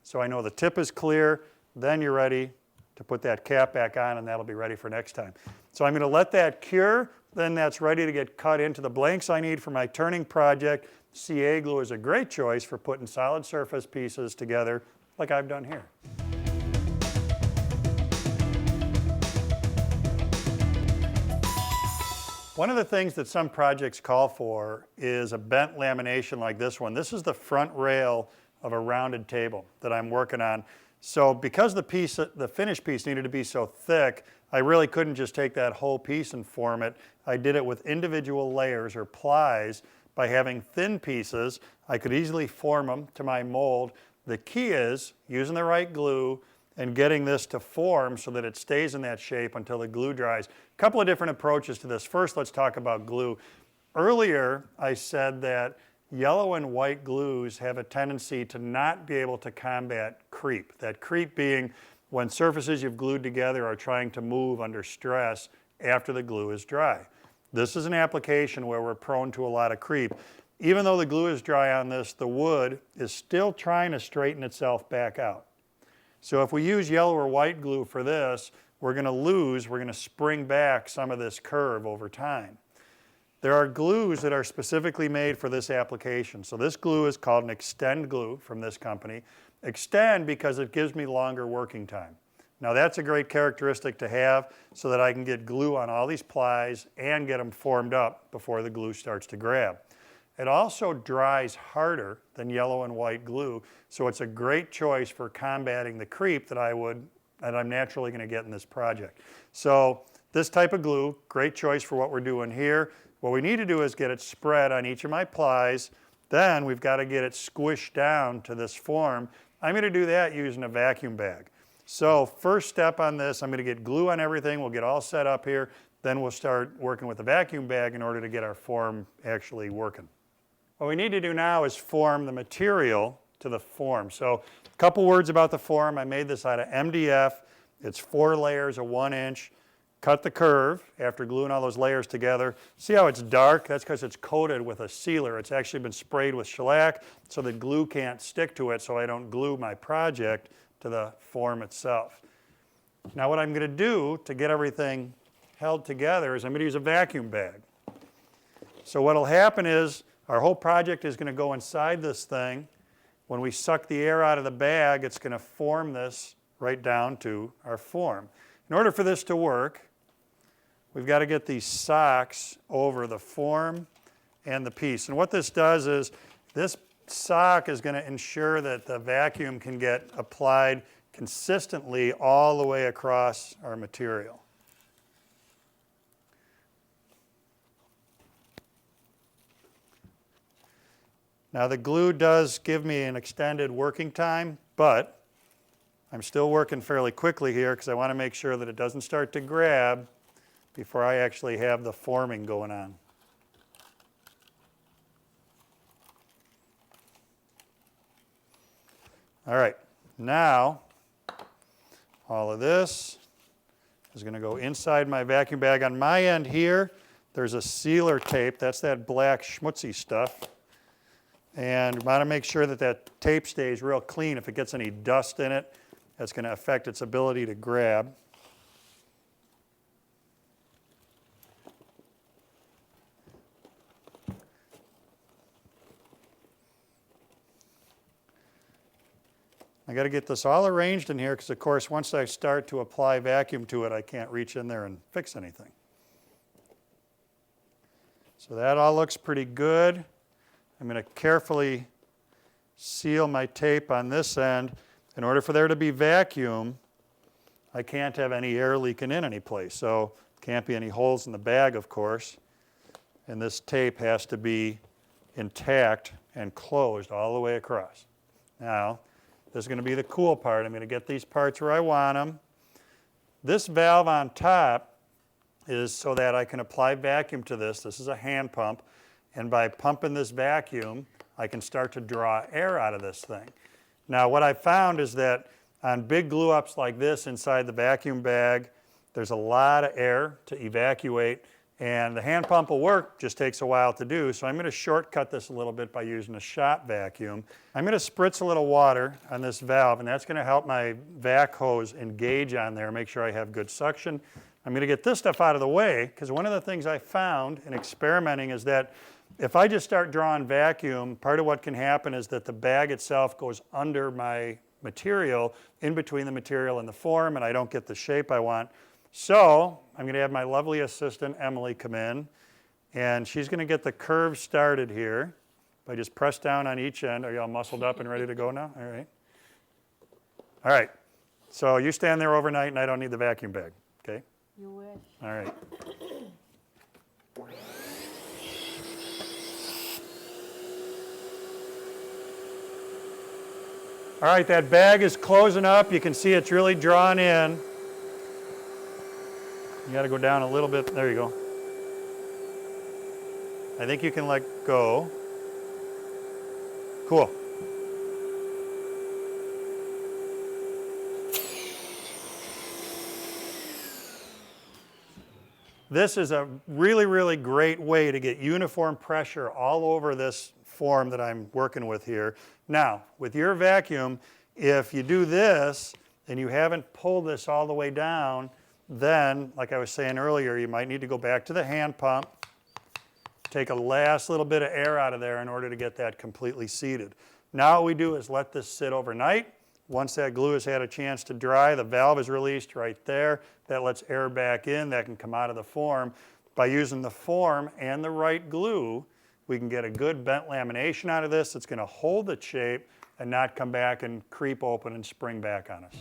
So I know the tip is clear. Then you're ready to put that cap back on, and that'll be ready for next time. So I'm going to let that cure. Then that's ready to get cut into the blanks I need for my turning project. CA glue is a great choice for putting solid surface pieces together like I've done here. One of the things that some projects call for is a bent lamination like this one. This is the front rail of a rounded table that I'm working on. So because the finished piece needed to be so thick, I really couldn't just take that whole piece and form it. I did it with individual layers or plies. By having thin pieces, I could easily form them to my mold. The key is using the right glue and getting this to form so that it stays in that shape until the glue dries. A couple of different approaches to this. First, let's talk about glue. Earlier, I said that yellow and white glues have a tendency to not be able to combat creep. That creep being when surfaces you've glued together are trying to move under stress after the glue is dry. This is an application where we're prone to a lot of creep. Even though the glue is dry on this, the wood is still trying to straighten itself back out. So if we use yellow or white glue for this, we're going to spring back some of this curve over time. There are glues that are specifically made for this application. So this glue is called an Extend glue from this company. Extend because it gives me longer working time. Now that's a great characteristic to have so that I can get glue on all these plies and get them formed up before the glue starts to grab. It also dries harder than yellow and white glue, so it's a great choice for combating the creep that I'm naturally going to get in this project. So this type of glue, great choice for what we're doing here. What we need to do is get it spread on each of my plies. Then we've got to get it squished down to this form. I'm going to do that using a vacuum bag. So first step on this, I'm going to get glue on everything. We'll get all set up here. Then we'll start working with the vacuum bag in order to get our form actually working. What we need to do now is form the material to the form. So a couple words about the form. I made this out of MDF. It's 4 layers of 1 inch. Cut the curve after gluing all those layers together. See how it's dark? That's because it's coated with a sealer. It's actually been sprayed with shellac so that glue can't stick to it, so I don't glue my project to the form itself. Now what I'm going to do to get everything held together is I'm going to use a vacuum bag. So what will happen is our whole project is going to go inside this thing. When we suck the air out of the bag, it's going to form this right down to our form. In order for this to work, we've got to get these socks over the form and the piece. And what this does is this sock is going to ensure that the vacuum can get applied consistently all the way across our material. Now the glue does give me an extended working time, but I'm still working fairly quickly here because I want to make sure that it doesn't start to grab before I actually have the forming going on. All right, now all of this is going to go inside my vacuum bag. On my end here, there's a sealer tape. That's that black schmutzy stuff. And we want to make sure that that tape stays real clean. If it gets any dust in it, that's going to affect its ability to grab. I got to get this all arranged in here because, of course, once I start to apply vacuum to it, I can't reach in there and fix anything. So that all looks pretty good. I'm going to carefully seal my tape on this end. In order for there to be vacuum, I can't have any air leaking in any place. So can't be any holes in the bag, of course. And this tape has to be intact and closed all the way across. Now, this is going to be the cool part. I'm going to get these parts where I want them. This valve on top is so that I can apply vacuum to this. This is a hand pump. And by pumping this vacuum, I can start to draw air out of this thing. Now what I found is that on big glue ups like this inside the vacuum bag, there's a lot of air to evacuate, and the hand pump will work, just takes a while to do. So I'm going to shortcut this a little bit by using a shop vacuum. I'm going to spritz a little water on this valve, and that's going to help my vac hose engage on there, make sure I have good suction. I'm going to get this stuff out of the way, because one of the things I found in experimenting is that if I just start drawing vacuum, part of what can happen is that the bag itself goes under my material, in between the material and the form, and I don't get the shape I want. So I'm going to have my lovely assistant, Emily, come in, and she's going to get the curve started here by just press down on each end. Are you all muscled up and ready to go now? All right. All right. So you stand there overnight, and I don't need the vacuum bag, okay? You wish. All right. All right, that bag is closing up. You can see it's really drawn in. You got to go down a little bit. There you go. I think you can let go. Cool. This is a really, really great way to get uniform pressure all over this form that I'm working with here. Now, with your vacuum, if you do this and you haven't pulled this all the way down, then, like I was saying earlier, you might need to go back to the hand pump, take a last little bit of air out of there in order to get that completely seated. Now what we do is let this sit overnight. Once that glue has had a chance to dry, the valve is released right there. That lets air back in. That can come out of the form. By using the form and the right glue, we can get a good bent lamination out of this. It's going to hold its shape and not come back and creep open and spring back on us.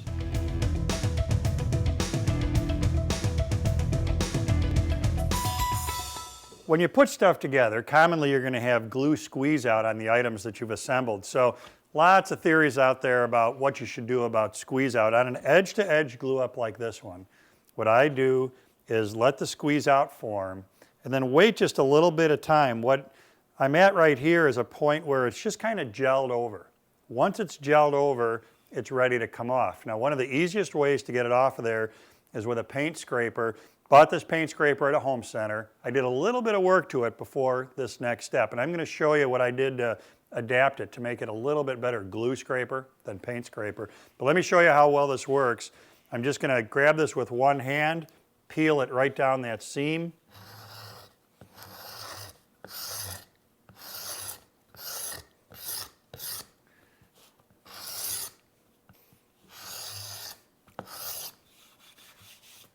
When you put stuff together, commonly you're going to have glue squeeze out on the items that you've assembled. So lots of theories out there about what you should do about squeeze out. On an edge-to-edge glue up like this one, what I do is let the squeeze out form and then wait just a little bit of time. What I'm at right here is a point where it's just kind of gelled over. Once it's gelled over, it's ready to come off. Now, one of the easiest ways to get it off of there is with a paint scraper. Bought this paint scraper at a home center. I did a little bit of work to it before this next step, and I'm going to show you what I did to adapt it to make it a little bit better glue scraper than paint scraper. But let me show you how well this works. I'm just going to grab this with one hand, peel it right down that seam.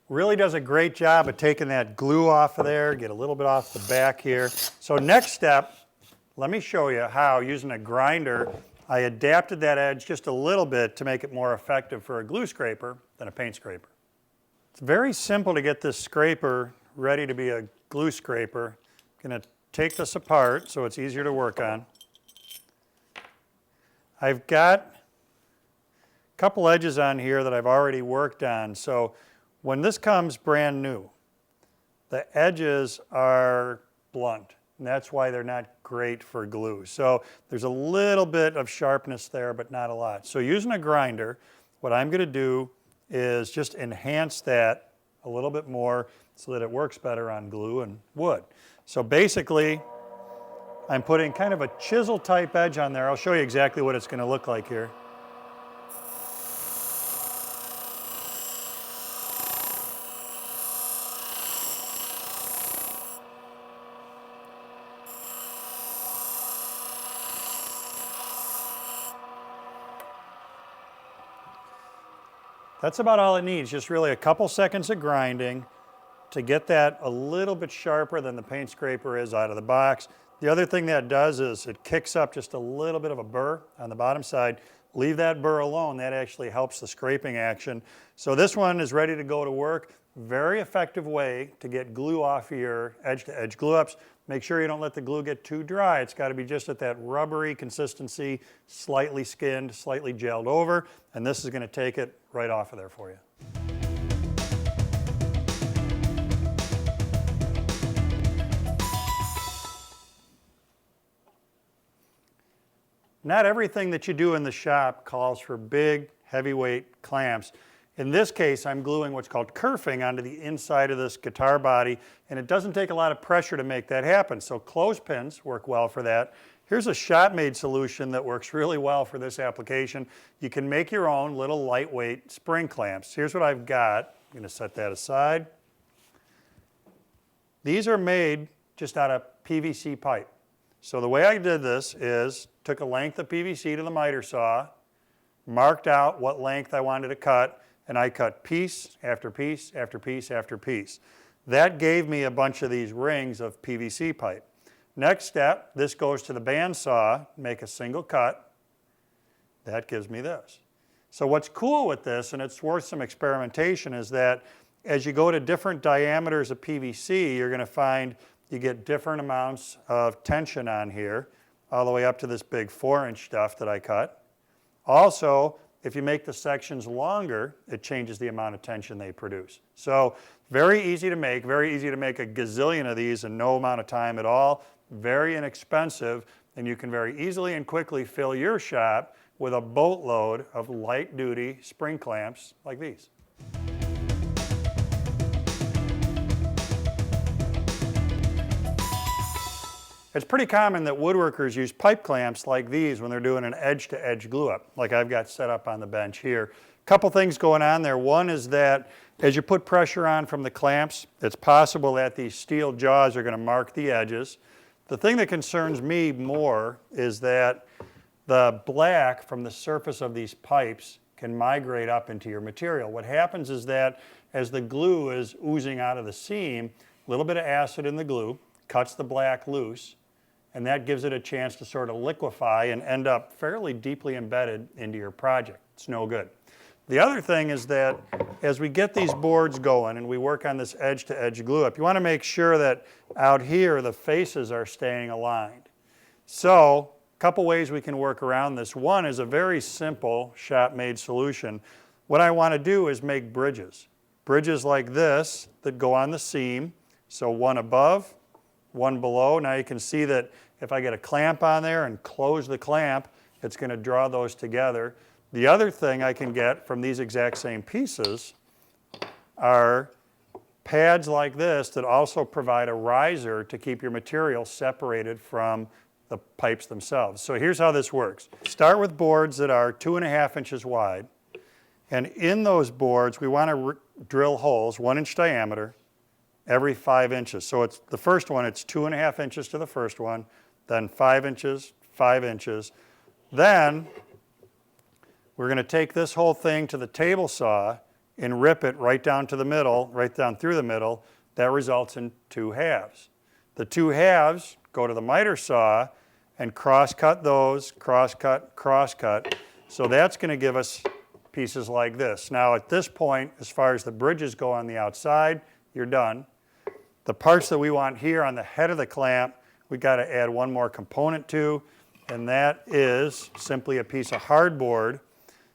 Really does a great job of taking that glue off of there, get a little bit off the back here. So next step, let me show you how, using a grinder, I adapted that edge just a little bit to make it more effective for a glue scraper than a paint scraper. It's very simple to get this scraper ready to be a glue scraper. I'm going to take this apart so it's easier to work on. I've got a couple edges on here that I've already worked on. So when this comes brand new, the edges are blunt, and that's why they're not great for glue. So there's a little bit of sharpness there, but not a lot. So using a grinder, what I'm going to do is just enhance that a little bit more so that it works better on glue and wood. So basically, I'm putting kind of a chisel type edge on there. I'll show you exactly what it's going to look like here. That's about all it needs, just really a couple seconds of grinding to get that a little bit sharper than the paint scraper is out of the box. The other thing that does is it kicks up just a little bit of a burr on the bottom side. Leave that burr alone, that actually helps the scraping action. So this one is ready to go to work. Very effective way to get glue off of your edge-to-edge glue ups. Make sure you don't let the glue get too dry. It's got to be just at that rubbery consistency, slightly skinned, slightly gelled over, and this is going to take it right off of there for you. Not everything that you do in the shop calls for big, heavyweight clamps. In this case, I'm gluing what's called kerfing onto the inside of this guitar body, and it doesn't take a lot of pressure to make that happen. So clothespins work well for that. Here's a shop-made solution that works really well for this application. You can make your own little lightweight spring clamps. Here's what I've got. I'm going to set that aside. These are made just out of PVC pipe. So the way I did this is took a length of PVC to the miter saw, marked out what length I wanted to cut, and I cut piece after piece after piece after piece. That gave me a bunch of these rings of PVC pipe. Next step, this goes to the bandsaw, make a single cut. That gives me this. So what's cool with this, and it's worth some experimentation, is that as you go to different diameters of PVC, you're going to find you get different amounts of tension on here, all the way up to this big 4-inch stuff that I cut. Also, if you make the sections longer, it changes the amount of tension they produce. So very easy to make a gazillion of these in no amount of time at all, very inexpensive, and you can very easily and quickly fill your shop with a boatload of light-duty spring clamps like these. It's pretty common that woodworkers use pipe clamps like these when they're doing an edge-to-edge glue-up, like I've got set up on the bench here. A couple things going on there. One is that as you put pressure on from the clamps, it's possible that these steel jaws are going to mark the edges. The thing that concerns me more is that the black from the surface of these pipes can migrate up into your material. What happens is that as the glue is oozing out of the seam, a little bit of acid in the glue cuts the black loose, and that gives it a chance to sort of liquefy and end up fairly deeply embedded into your project. It's no good. The other thing is that as we get these boards going and we work on this edge-to-edge glue-up, you want to make sure that out here the faces are staying aligned. So a couple ways we can work around this. One is a very simple shop-made solution. What I want to do is make bridges. Bridges like this that go on the seam, so one above, one below. Now you can see that if I get a clamp on there and close the clamp, it's going to draw those together. The other thing I can get from these exact same pieces are pads like this that also provide a riser to keep your material separated from the pipes themselves. So here's how this works. Start with boards that are 2.5 inches wide, and in those boards we want to drill holes 1-inch diameter every 5 inches. So it's the first one, it's 2.5 inches to the first one, then 5 inches, 5 inches. Then we're going to take this whole thing to the table saw and rip it right down to the middle, right down through the middle. That results in 2 halves. The 2 halves go to the miter saw and cross-cut those, cross-cut, cross-cut. So that's going to give us pieces like this. Now at this point, as far as the bridges go on the outside, you're done. The parts that we want here on the head of the clamp, we've got to add one more component to, and that is simply a piece of hardboard.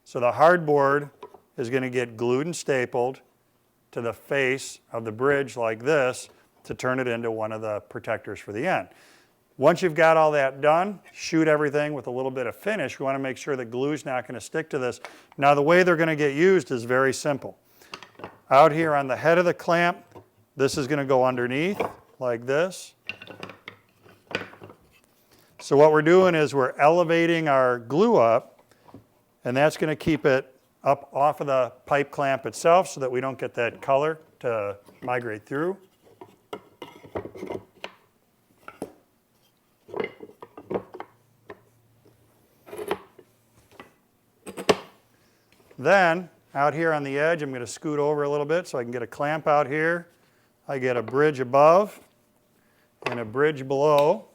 So the hardboard is going to get glued and stapled to the face of the bridge like this to turn it into one of the protectors for the end. Once you've got all that done, shoot everything with a little bit of finish. We want to make sure that glue's not going to stick to this. Now the way they're going to get used is very simple. Out here on the head of the clamp, this is going to go underneath like this. So what we're doing is we're elevating our glue up, and that's going to keep it up off of the pipe clamp itself so that we don't get that color to migrate through. Then, out here on the edge, I'm going to scoot over a little bit so I can get a clamp out here. I get a bridge above and a bridge below.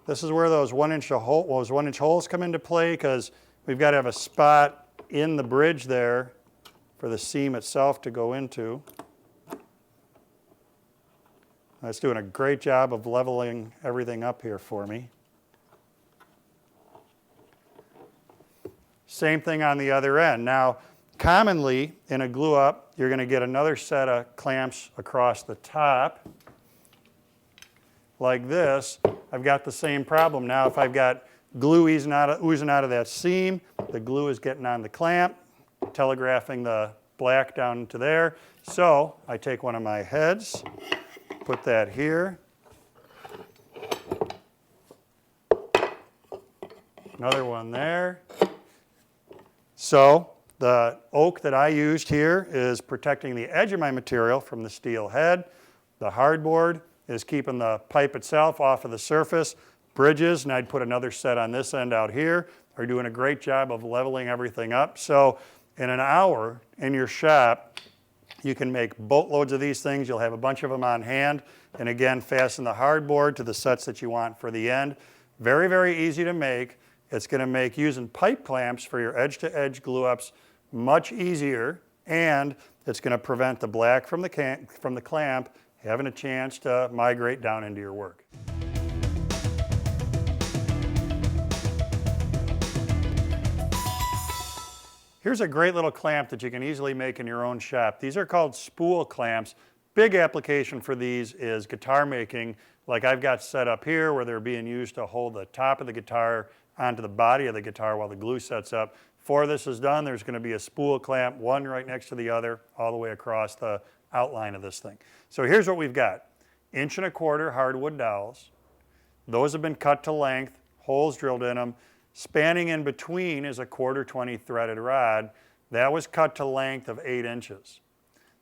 This is where those 1-inch holes come into play, because we've got to have a spot in the bridge there for the seam itself to go into. That's doing a great job of leveling everything up here for me. Same thing on the other end. Now, commonly in a glue up, you're going to get another set of clamps across the top like this. I've got the same problem now. If I've got glue oozing out of that seam, the glue is getting on the clamp, telegraphing the black down to there. So I take one of my heads, put that here. Another one there. So the oak that I used here is protecting the edge of my material from the steel head. The hardboard is keeping the pipe itself off of the surface. Bridges, and I'd put another set on this end out here, are doing a great job of leveling everything up. So in an hour in your shop, you can make boatloads of these things. You'll have a bunch of them on hand. And again, fasten the hardboard to the sets that you want for the end. Very, very easy to make. It's going to make using pipe clamps for your edge-to-edge glue-ups much easier, and it's going to prevent the black from the clamp having a chance to migrate down into your work. Here's a great little clamp that you can easily make in your own shop. These are called spool clamps. Big application for these is guitar making, like I've got set up here where they're being used to hold the top of the guitar onto the body of the guitar while the glue sets up. Before this is done, there's going to be a spool clamp, one right next to the other, all the way across the outline of this thing. So here's what we've got. 1¼ hardwood dowels. Those have been cut to length, holes drilled in them. Spanning in between is a 1/4 threaded rod. That was cut to length of 8 inches.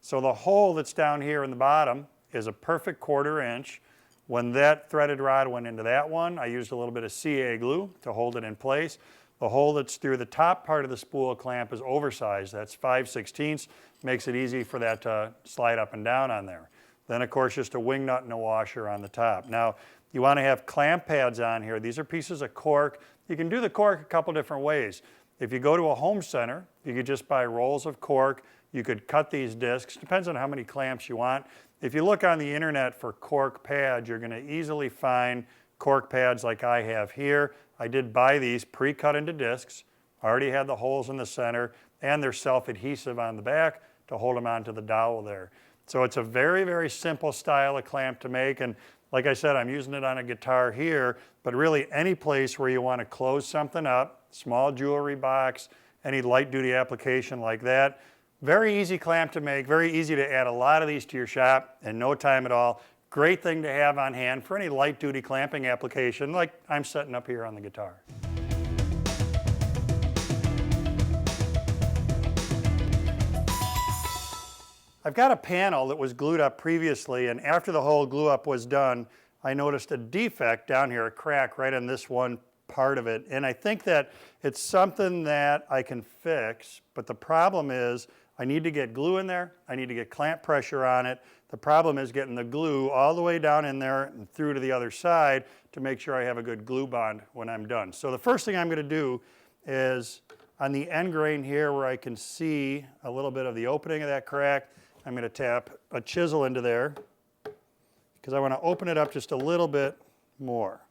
So the hole that's down here in the bottom is a perfect 1/4 inch. When that threaded rod went into that one, I used a little bit of CA glue to hold it in place. The hole that's through the top part of the spool clamp is oversized. That's 5/16, makes it easy for that to slide up and down on there. Then of course just a wing nut and a washer on the top. Now you want to have clamp pads on here. These are pieces of cork. You can do the cork a couple different ways. If you go to a home center, you could just buy rolls of cork. You could cut these discs, depends on how many clamps you want. If you look on the internet for cork pads, you're going to easily find cork pads like I have here. I did buy these pre-cut into discs, already had the holes in the center, and they're self-adhesive on the back to hold them onto the dowel there. So it's a very, very simple style of clamp to make, and like I said, I'm using it on a guitar here, but really any place where you want to close something up, small jewelry box, any light-duty application like that. Very easy clamp to make, very easy to add a lot of these to your shop in no time at all. Great thing to have on hand for any light-duty clamping application like I'm setting up here on the guitar. I've got a panel that was glued up previously, and after the whole glue up was done, I noticed a defect down here, a crack right on this one part of it, and I think that it's something that I can fix, but the problem is I need to get glue in there, I need to get clamp pressure on it. The problem is getting the glue all the way down in there and through to the other side to make sure I have a good glue bond when I'm done. So the first thing I'm going to do is on the end grain here where I can see a little bit of the opening of that crack, I'm going to tap a chisel into there because I want to open it up just a little bit more.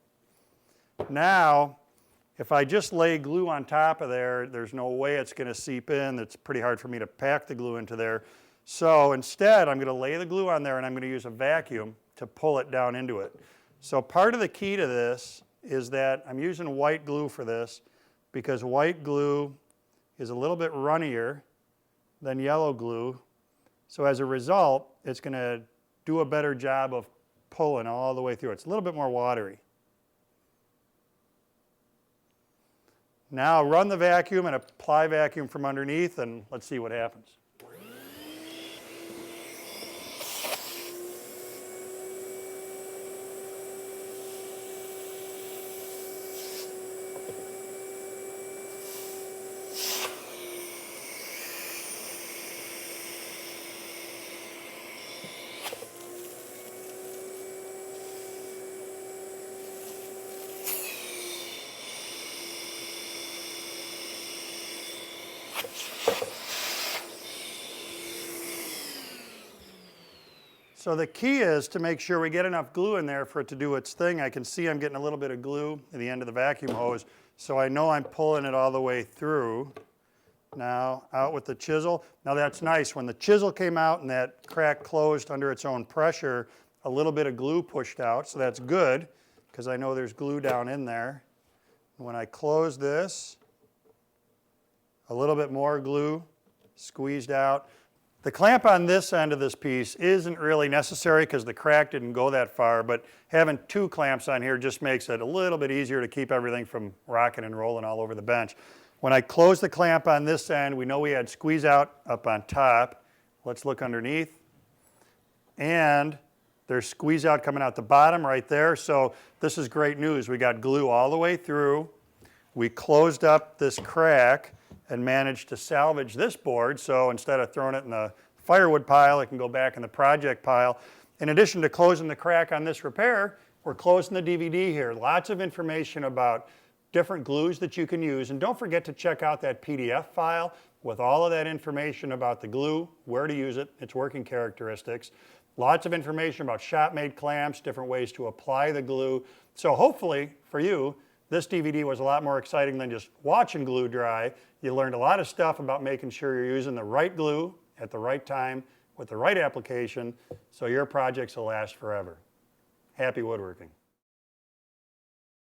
Now, if I just lay glue on top of there, there's no way it's going to seep in. It's pretty hard for me to pack the glue into there. So instead, I'm going to lay the glue on there and I'm going to use a vacuum to pull it down into it. So part of the key to this is that I'm using white glue for this because white glue is a little bit runnier than yellow glue. So as a result, it's going to do a better job of pulling all the way through. It's a little bit more watery. Now run the vacuum and apply vacuum from underneath and let's see what happens. So the key is to make sure we get enough glue in there for it to do its thing. I can see I'm getting a little bit of glue at the end of the vacuum hose, so I know I'm pulling it all the way through. Now, out with the chisel. Now that's nice. When the chisel came out and that crack closed under its own pressure, a little bit of glue pushed out, so that's good, because I know there's glue down in there. When I close this, a little bit more glue squeezed out. The clamp on this end of this piece isn't really necessary because the crack didn't go that far, but having two clamps on here just makes it a little bit easier to keep everything from rocking and rolling all over the bench. When I close the clamp on this end, we know we had squeeze out up on top. Let's look underneath. And there's squeeze out coming out the bottom right there. So this is great news. We got glue all the way through. We closed up this crack and managed to salvage this board. So instead of throwing it in the firewood pile, it can go back in the project pile. In addition to closing the crack on this repair, we're closing the DVD here. Lots of information about different glues that you can use. And don't forget to check out that PDF file with all of that information about the glue, where to use it, its working characteristics. Lots of information about shop-made clamps, different ways to apply the glue. So hopefully, for you, this DVD was a lot more exciting than just watching glue dry. You learned a lot of stuff about making sure you're using the right glue at the right time with the right application so your projects will last forever. Happy woodworking.